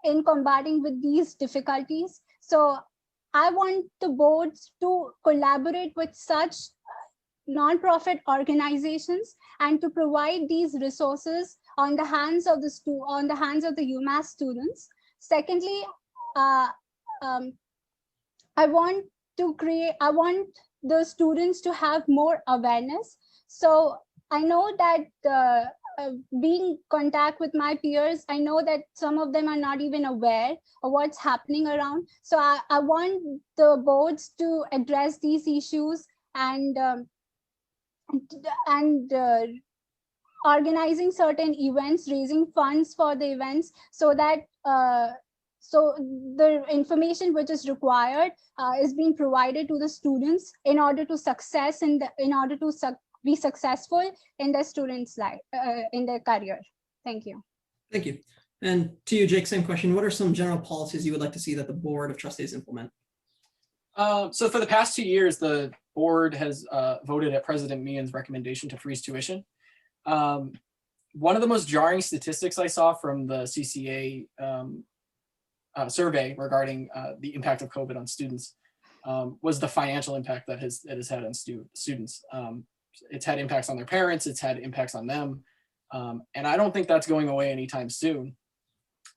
in combating with these difficulties. So I want the boards to collaborate with such non-profit organizations and to provide these resources on the hands of the UMass students. Secondly, I want the students to have more awareness. So I know that being in contact with my peers, I know that some of them are not even aware of what's happening around. So I want the boards to address these issues and organizing certain events, raising funds for the events, so that so the information which is required is being provided to the students in order to be successful in their students' life, in their career. Thank you. Thank you. And to you, Jake, same question. What are some general policies you would like to see that the Board of Trustees implement? So for the past 2 years, the board has voted at President Meehan's recommendation to freeze tuition. One of the most jarring statistics I saw from the CCA survey regarding the impact of COVID on students was the financial impact that it has had on students. It's had impacts on their parents, it's had impacts on them. And I don't think that's going away anytime soon.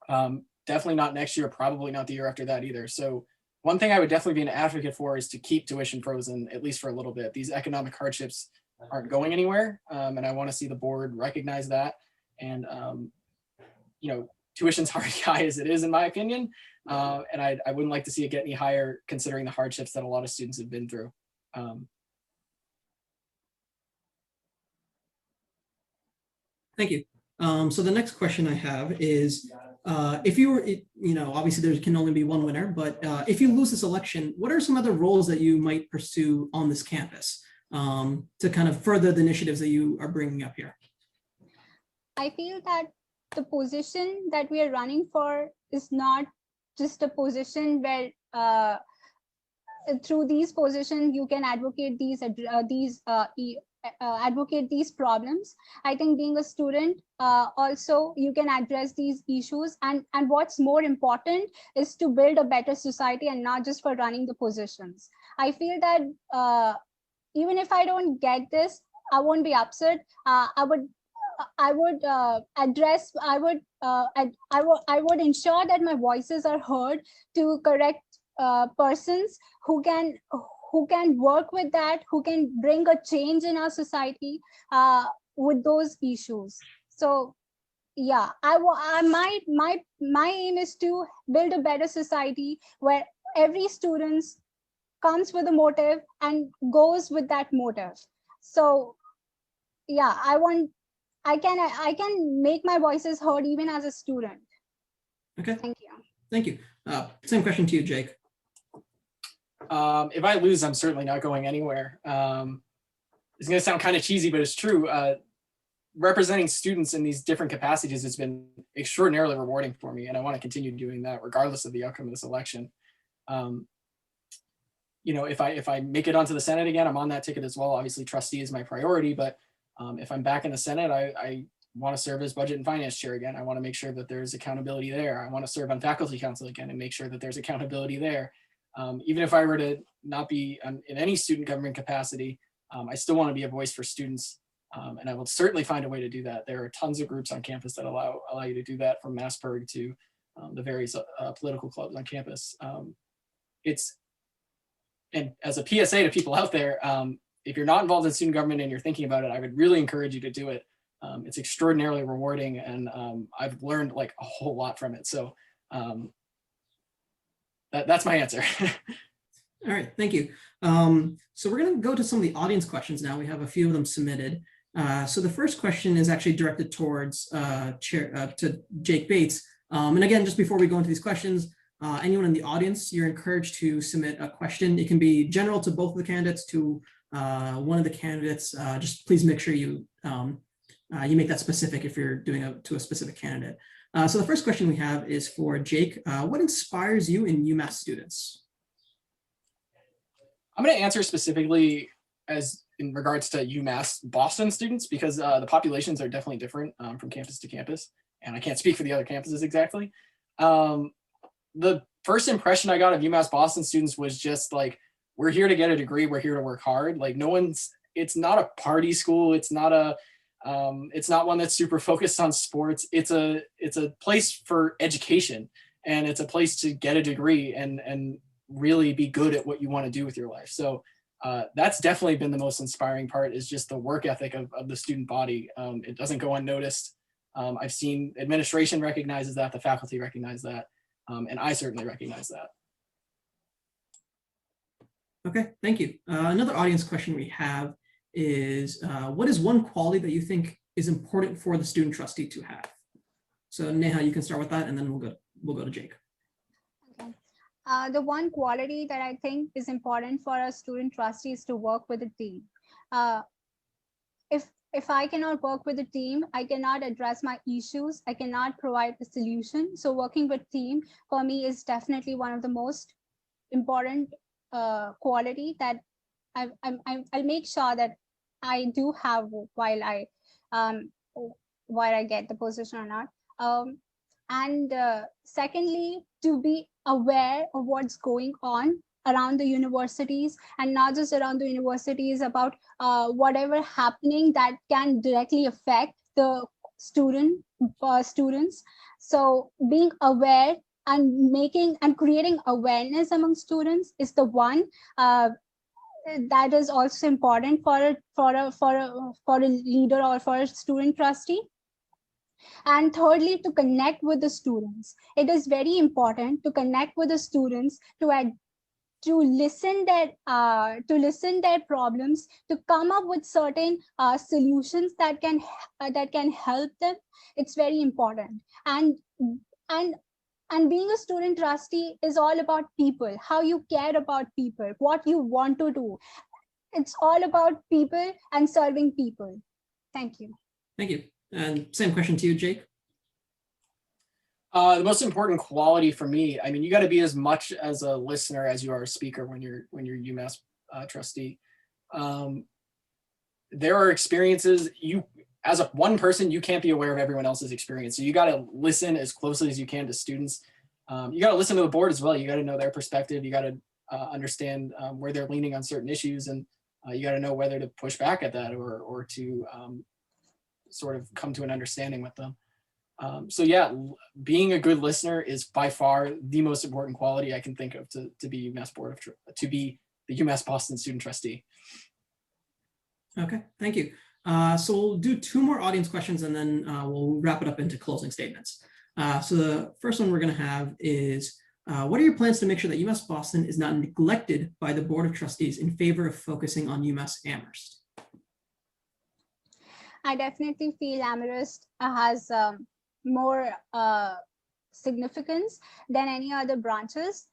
Definitely not next year, probably not the year after that either. So one thing I would definitely be an advocate for is to keep tuition frozen, at least for a little bit. These economic hardships aren't going anywhere. And I want to see the board recognize that. And, tuition's already high as it is, in my opinion. And I wouldn't like to see it get any higher, considering the hardships that a lot of students have been through. Thank you. So the next question I have is, if you were, obviously there can only be one winner, but if you lose this election, what are some other roles that you might pursue on this campus to kind of further the initiatives that you are bringing up here? I feel that the position that we are running for is not just a position where through these positions you can advocate advocate these problems. I think being a student, also you can address these issues, and what's more important is to build a better society and not just for running the positions. I feel that even if I don't get this, I won't be upset. I would ensure that my voices are heard to correct persons who can work with that, who can bring a change in our society with those issues. So yeah, my aim is to build a better society where every student comes with a motive and goes with that motive. So yeah, I can make my voices heard even as a student. Okay, Thank you. thank you. Same question to you, Jake. If I lose, I'm certainly not going anywhere. It's going to sound kind of cheesy, but it's true. Representing students in these different capacities has been extraordinarily rewarding for me, and I want to continue doing that regardless of the outcome of this election. You know, if I make it onto the Senate again, I'm on that ticket as well. Obviously, trustee is my priority, but if I'm back in the Senate, I want to serve as budget and finance chair again. I want to make sure that there's accountability there. I want to serve on faculty council again and make sure that there's accountability there. Even if I were to not be in any student government capacity, I still want to be a voice for students. And I will certainly find a way to do that. There are tons of groups on campus that allow you to do that, from Massberg to the various political clubs on campus. And as a PSA to people out there, if you're not involved in student government and you're thinking about it, I would really encourage you to do it. It's extraordinarily rewarding, and I've learned like a whole lot from it. So that's my answer. All right, thank you. So we're going to go to some of the audience questions now. We have a few of them submitted. So the first question is actually directed towards to Jake Bates. And again, just before we go into these questions, anyone in the audience, you're encouraged to submit a question. It can be general to both of the candidates, to one of the candidates. Just please make sure you make that specific if you're doing it to a specific candidate. So the first question we have is for Jake. What inspires you in UMass students? I'm going to answer specifically as in regards to UMass Boston students, because the populations are definitely different from campus to campus, and I can't speak for the other campuses exactly. The first impression I got of UMass Boston students was just like, we're here to get a degree, we're here to work hard. Like it's not a party school, it's not one that's super focused on sports. It's a place for education, and it's a place to get a degree and really be good at what you want to do with your life. So that's definitely been the most inspiring part, is just the work ethic of the student body. It doesn't go unnoticed. I've seen administration recognizes that, the faculty recognize that, and I certainly recognize that. Okay, thank you. Another audience question we have is, what is one quality that you think is important for the student trustee to have? So Neha, you can start with that, and then we'll go to Jake. Okay. The one quality that I think is important for a student trustee is to work with a team. If I cannot work with a team, I cannot address my issues, I cannot provide a solution. So working with team for me is definitely one of the most important quality that I'll make sure that I do have while I get the position or not. And secondly, to be aware of what's going on around the universities, and not just around the universities, about whatever happening that can directly affect the students. So being aware and creating awareness among students is the one that is also important for a leader or for a student trustee. And thirdly, to connect with the students. It is very important to connect with the students, to listen their problems, to come up with certain solutions that can help them. It's very important. And being a student trustee is all about people, how you care about people, what you want to do. It's all about people and serving people. Thank you. Thank you. And same question to you, Jake. The most important quality for me, I mean, you got to be as much as a listener as you are a speaker when you're UMass trustee. There are experiences as one person, you can't be aware of everyone else's experience. So you got to listen as closely as you can to students. You got to listen to the board as well. You got to know their perspective. You got to understand where they're leaning on certain issues, and you got to know whether to push back at that or to sort of come to an understanding with them. So yeah, being a good listener is by far the most important quality I can think of to be the UMass Boston student trustee. Okay, thank you. So we'll do 2 more audience questions and then we'll wrap it up into closing statements. So the first one we're going to have is, what are your plans to make sure that UMass Boston is not neglected by the Board of Trustees in favor of focusing on UMass Amherst? I definitely feel Amherst has more significance than any other branches.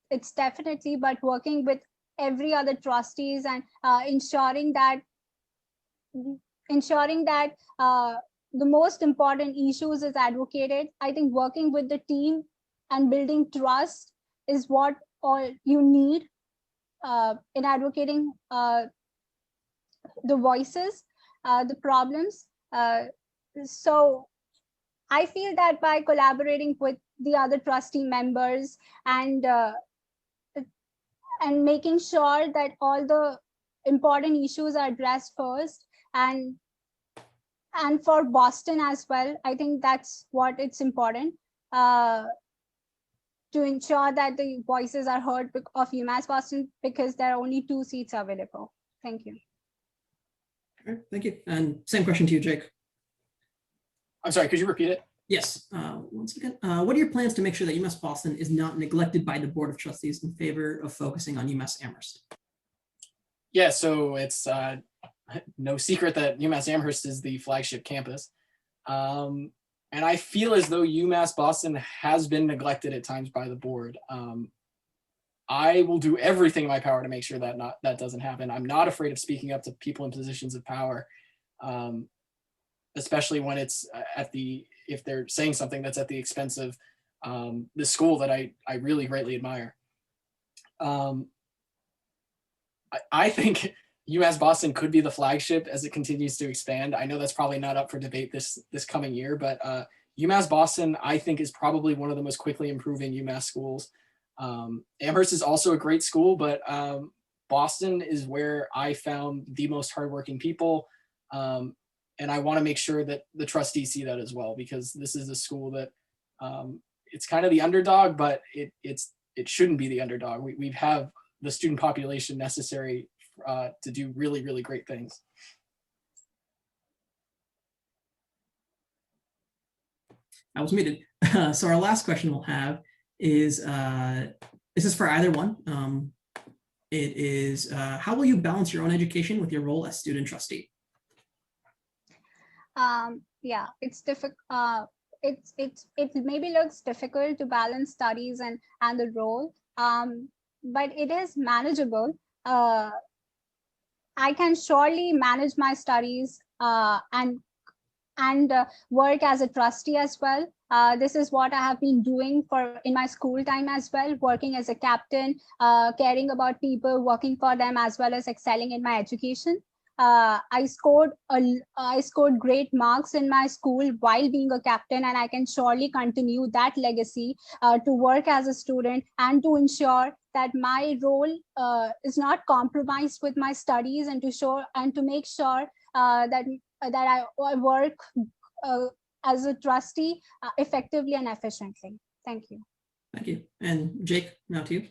It's definitely, but working with every other trustees and ensuring that the most important issues is advocated. I think working with the team and building trust is what all you need in advocating the voices, the problems. So I feel that by collaborating with the other trustee members and making sure that all the important issues are addressed first, and for Boston as well, I think that's what it's important to ensure that the voices are heard of UMass Boston, because there are only 2 seats available. Thank you. All right, thank you. And same question to you, Jake. I'm sorry, could you repeat it? Yes. Once again, what are your plans to make sure that UMass Boston is not neglected by the Board of Trustees in favor of focusing on UMass Amherst? Yeah, so it's no secret that UMass Amherst is the flagship campus. And I feel as though UMass Boston has been neglected at times by the board. I will do everything in my power to make sure that that doesn't happen. I'm not afraid of speaking up to people in positions of power, especially when it's if they're saying something that's at the expense of the school that I really greatly admire. I think UMass Boston could be the flagship as it continues to expand. I know that's probably not up for debate this coming year, but UMass Boston, I think, is probably one of the most quickly improving UMass schools. Amherst is also a great school, but Boston is where I found the most hardworking people. And I want to make sure that the trustees see that as well, because this is a school that it's kind of the underdog, but it shouldn't be the underdog. We have the student population necessary to do really, really great things. I was muted. So our last question we'll have is this is for either one. It is, how will you balance your own education with your role as student trustee? Yeah, it's difficult. It maybe looks difficult to balance studies and the role, but it is manageable. I can surely manage my studies and work as a trustee as well. This is what I have been doing in my school time as well, working as a captain, caring about people, working for them, as well as excelling in my education. I scored great marks in my school while being a captain, and I can surely continue that legacy to work as a student and to ensure that my role is not compromised with my studies, and to make sure that I work as a trustee effectively and efficiently. Thank you. Thank you. And Jake, now to you.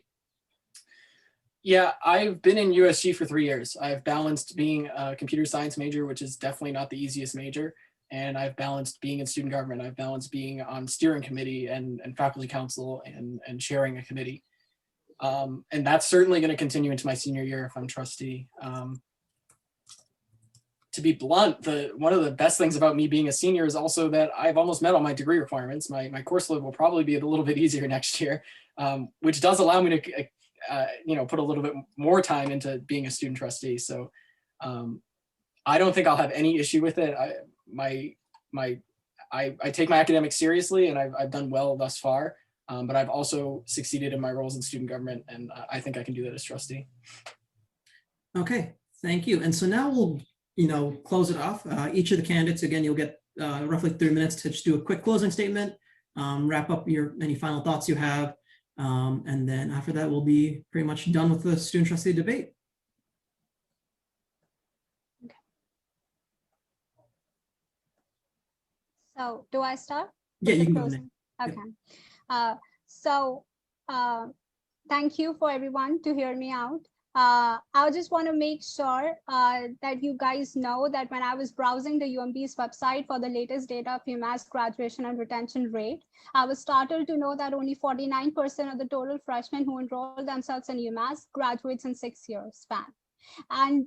Yeah, I've been in USG for 3 years. I've balanced being a computer science major, which is definitely not the easiest major, and I've balanced being in student government. I've balanced being on steering committee and faculty council and chairing a committee. And that's certainly going to continue into my senior year if I'm trustee. To be blunt, one of the best things about me being a senior is also that I've almost met all my degree requirements. My course load will probably be a little bit easier next year, which does allow me to put a little bit more time into being a student trustee. So I don't think I'll have any issue with it. I take my academics seriously, and I've done well thus far, but I've also succeeded in my roles in student government, and I think I can do that as trustee. Okay, thank you. And so now we'll close it off. Each of the candidates, again, you'll get roughly 3 minutes to just do a quick closing statement, wrap up any final thoughts you have. And then after that, we'll be pretty much done with the student trustee debate. Okay. So do I start? Yeah, you can go. Okay. So thank you for everyone to hear me out. I just want to make sure that you guys know that when I was browsing the UMB's website for the latest data of UMass graduation and retention rate, I was startled to know that only 49% of the total freshmen who enroll themselves in UMass graduates in 6 years span. And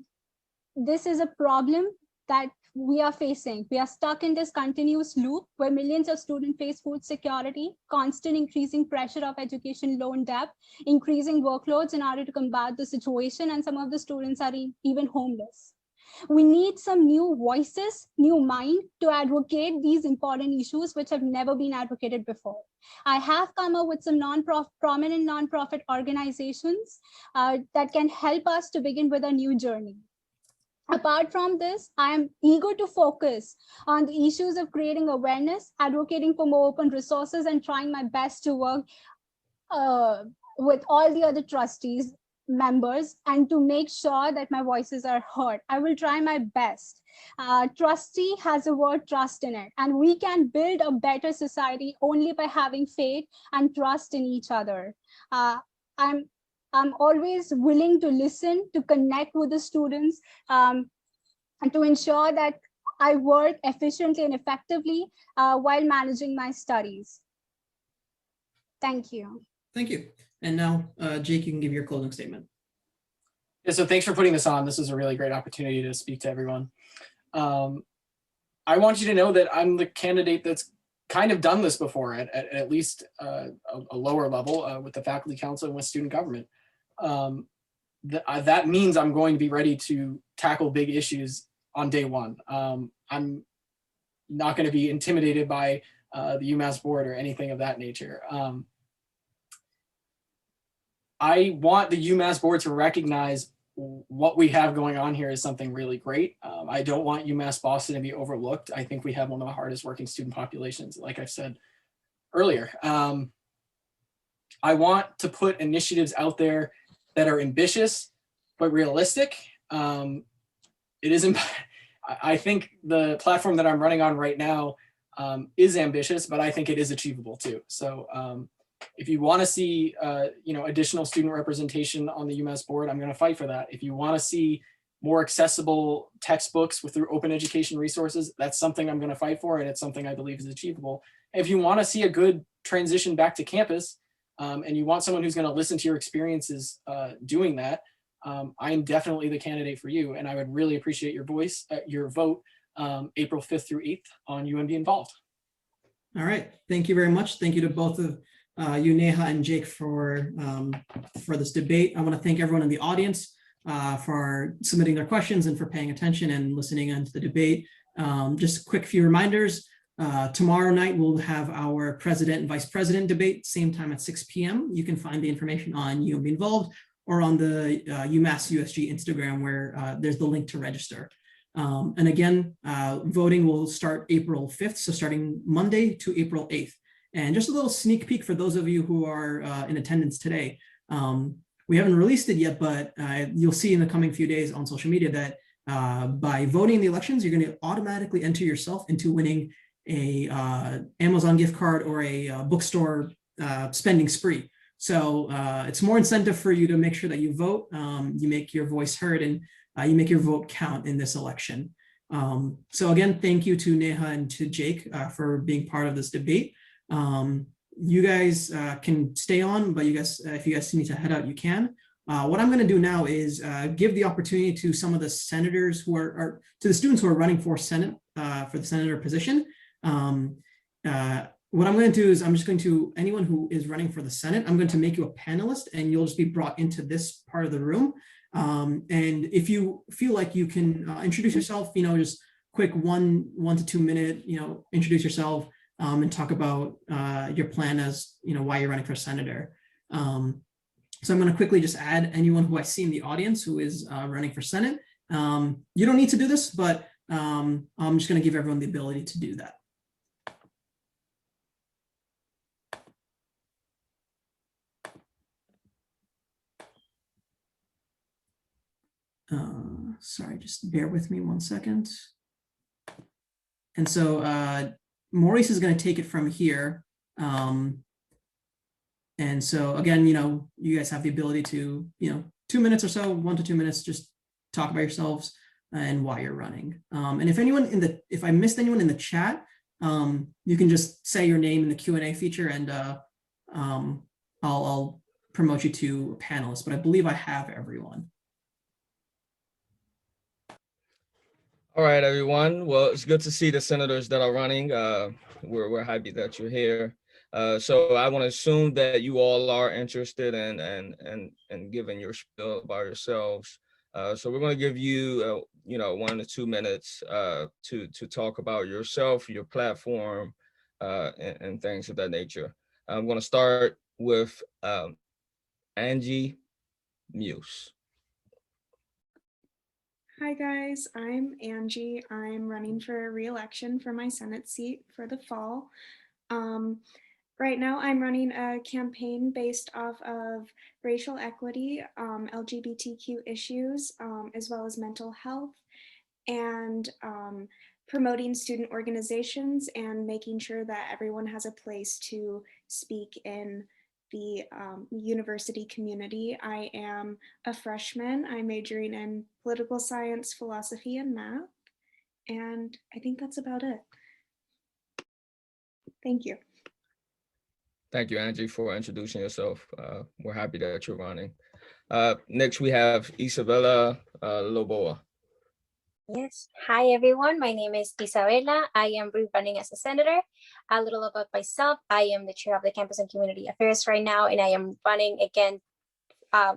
this is a problem that we are facing. We are stuck in this continuous loop where millions of students face food security, constant increasing pressure of education loan debt, increasing workloads in order to combat the situation, and some of the students are even homeless. We need some new voices, new mind to advocate these important issues which have never been advocated before. I have come up with some prominent nonprofit organizations that can help us to begin with a new journey. Apart from this, I am eager to focus on the issues of creating awareness, advocating for more open resources, and trying my best to work with all the other trustees members and to make sure that my voices are heard. I will try my best. Trustee has the word trust in it, and we can build a better society only by having faith and trust in each other. I'm always willing to listen, to connect with the students, and to ensure that I work efficiently and effectively while managing my studies. Thank you. Thank you. And now, Jake, you can give your closing statement. Yeah, so thanks for putting this on. This is a really great opportunity to speak to everyone. I want you to know that I'm the candidate that's kind of done this before at least a lower level with the faculty council and with student government. That means I'm going to be ready to tackle big issues on day one. I'm not going to be intimidated by the UMass board or anything of that nature. I want the UMass board to recognize what we have going on here is something really great. I don't want UMass Boston to be overlooked. I think we have one of the hardest working student populations, like I've said earlier. I want to put initiatives out there that are ambitious, but realistic. I think the platform that I'm running on right now is ambitious, but I think it is achievable too. So if you want to see additional student representation on the UMass board, I'm going to fight for that. If you want to see more accessible textbooks through open education resources, that's something I'm going to fight for, and it's something I believe is achievable. If you want to see a good transition back to campus, and you want someone who's going to listen to your experiences doing that, I am definitely the candidate for you, and I would really appreciate your vote April 5th through 8th on UMB Involved. All right, thank you very much. Thank you to both of you, Neha and Jake, for this debate. I want to thank everyone in the audience for submitting their questions and for paying attention and listening into the debate. Just a quick few reminders. Tomorrow night, we'll have our president and vice president debate, same time at 6 p.m. You can find the information on UMB Involved or on the UMass USG Instagram, where there's the link to register. And again, voting will start April 5th, so starting Monday to April 8th. And just a little sneak peek for those of you who are in attendance today. We haven't released it yet, but you'll see in the coming few days on social media that by voting in the elections, you're going to automatically enter yourself into winning a Amazon gift card or a bookstore spending spree. So it's more incentive for you to make sure that you vote, you make your voice heard, and you make your vote count in this election. So again, thank you to Neha and to Jake for being part of this debate. You guys can stay on, but if you guys need to head out, you can. What I'm going to do now is give the opportunity to some of the senators who are to the students who are running for Senate, for the senator position. What I'm going to do is I'm just going to, anyone who is running for the Senate, I'm going to make you a panelist, and you'll just be brought into this part of the room. And if you feel like you can introduce yourself, just quick 1 to 2 minute, introduce yourself and talk about your plan as, why you're running for senator. So I'm going to quickly just add anyone who I see in the audience who is running for Senate. You don't need to do this, but I'm just going to give everyone the ability to do that. Sorry, just bear with me 1 second. And so Maurice is going to take it from here. And so again, you guys have the ability to, 2 minutes or so, 1 to 2 minutes, just talk about yourselves and why you're running. And if I missed anyone in the chat, you can just say your name in the Q&A feature, and I'll promote you to a panelist, but I believe I have everyone. All right, everyone. Well, it's good to see the senators that are running. We're happy that you're here. So I want to assume that you all are interested in giving your spiel about yourselves. So we're going to give you, 1 to 2 minutes to talk about yourself, your platform, and things of that nature. I'm going to start with Angie Muse. Hi guys, I'm Angie. I'm running for re-election for my Senate seat for the fall. Right now I'm running a campaign based off of racial equity, LGBTQ issues, as well as mental health, and promoting student organizations and making sure that everyone has a place to speak in the university community. I am a freshman. I'm majoring in political science, philosophy, and math. And I think that's about it. Thank you. Thank you, Angie, for introducing yourself. We're happy that you're running. Next, we have Isabella Loboa. Yes. Hi, everyone. My name is Isabela. I am running as a senator. A little about myself. I am the chair of the Campus and Community Affairs right now, and I am running again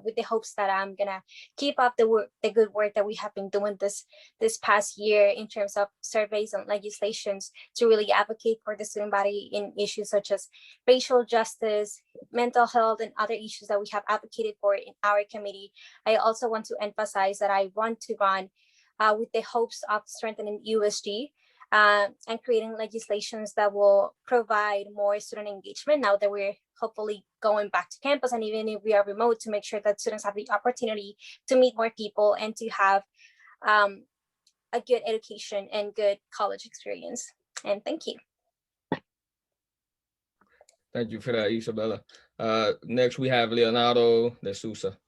with the hopes that I'm gonna keep up the good work that we have been doing this past year in terms of surveys and legislations to really advocate for the student body in issues such as racial justice, mental health, and other issues that we have advocated for in our committee. I also want to emphasize that I want to run with the hopes of strengthening USG and creating legislations that will provide more student engagement now that we're hopefully going back to campus, and even if we are remote, to make sure that students have the opportunity to meet more people and to have a good education and good college experience. And thank you. Thank you for that, Isabella. Next, we have Leonardo de Sousa.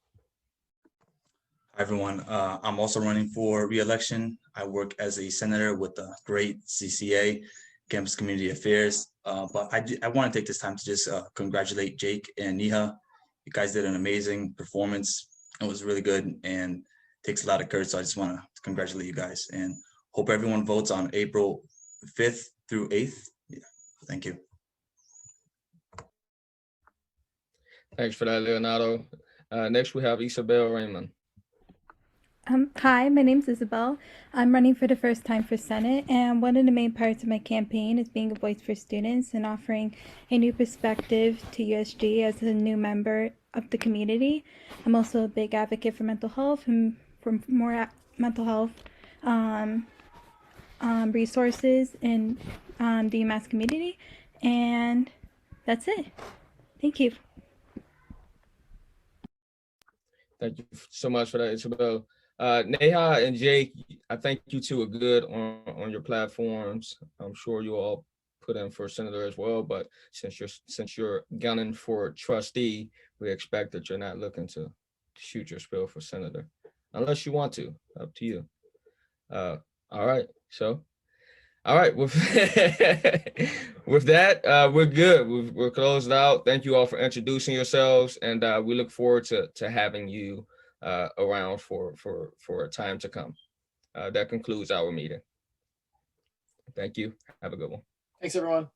Hi, everyone. I'm also running for re-election. I work as a senator with the great CCA, Campus Community Affairs. But I want to take this time to just congratulate Jake and Neha. You guys did an amazing performance. It was really good and takes a lot of courage. So I just want to congratulate you guys and hope everyone votes on April 5th through 8th. Yeah, thank you. Thanks for that, Leonardo. Next, we have Isabel Raymond. Hi, my name's Isabel. I'm running for the first time for Senate, and one of the main parts of my campaign is being a voice for students and offering a new perspective to USG as a new member of the community. I'm also a big advocate for mental health and for more mental health resources in the UMass community, and that's it. Thank you. Thank you so much for that, Isabel. Neha and Jake, I think you two are good on your platforms. I'm sure you all put in for senator as well, but since you're gunning for trustee, we expect that you're not looking to shoot your spill for senator, unless you want to. Up to you. All right. So, all right. With that, we're good. We're closed out. Thank you all for introducing yourselves, and we look forward to having you around for a time to come. That concludes our meeting. Thank you. Have a good one. Thanks, everyone.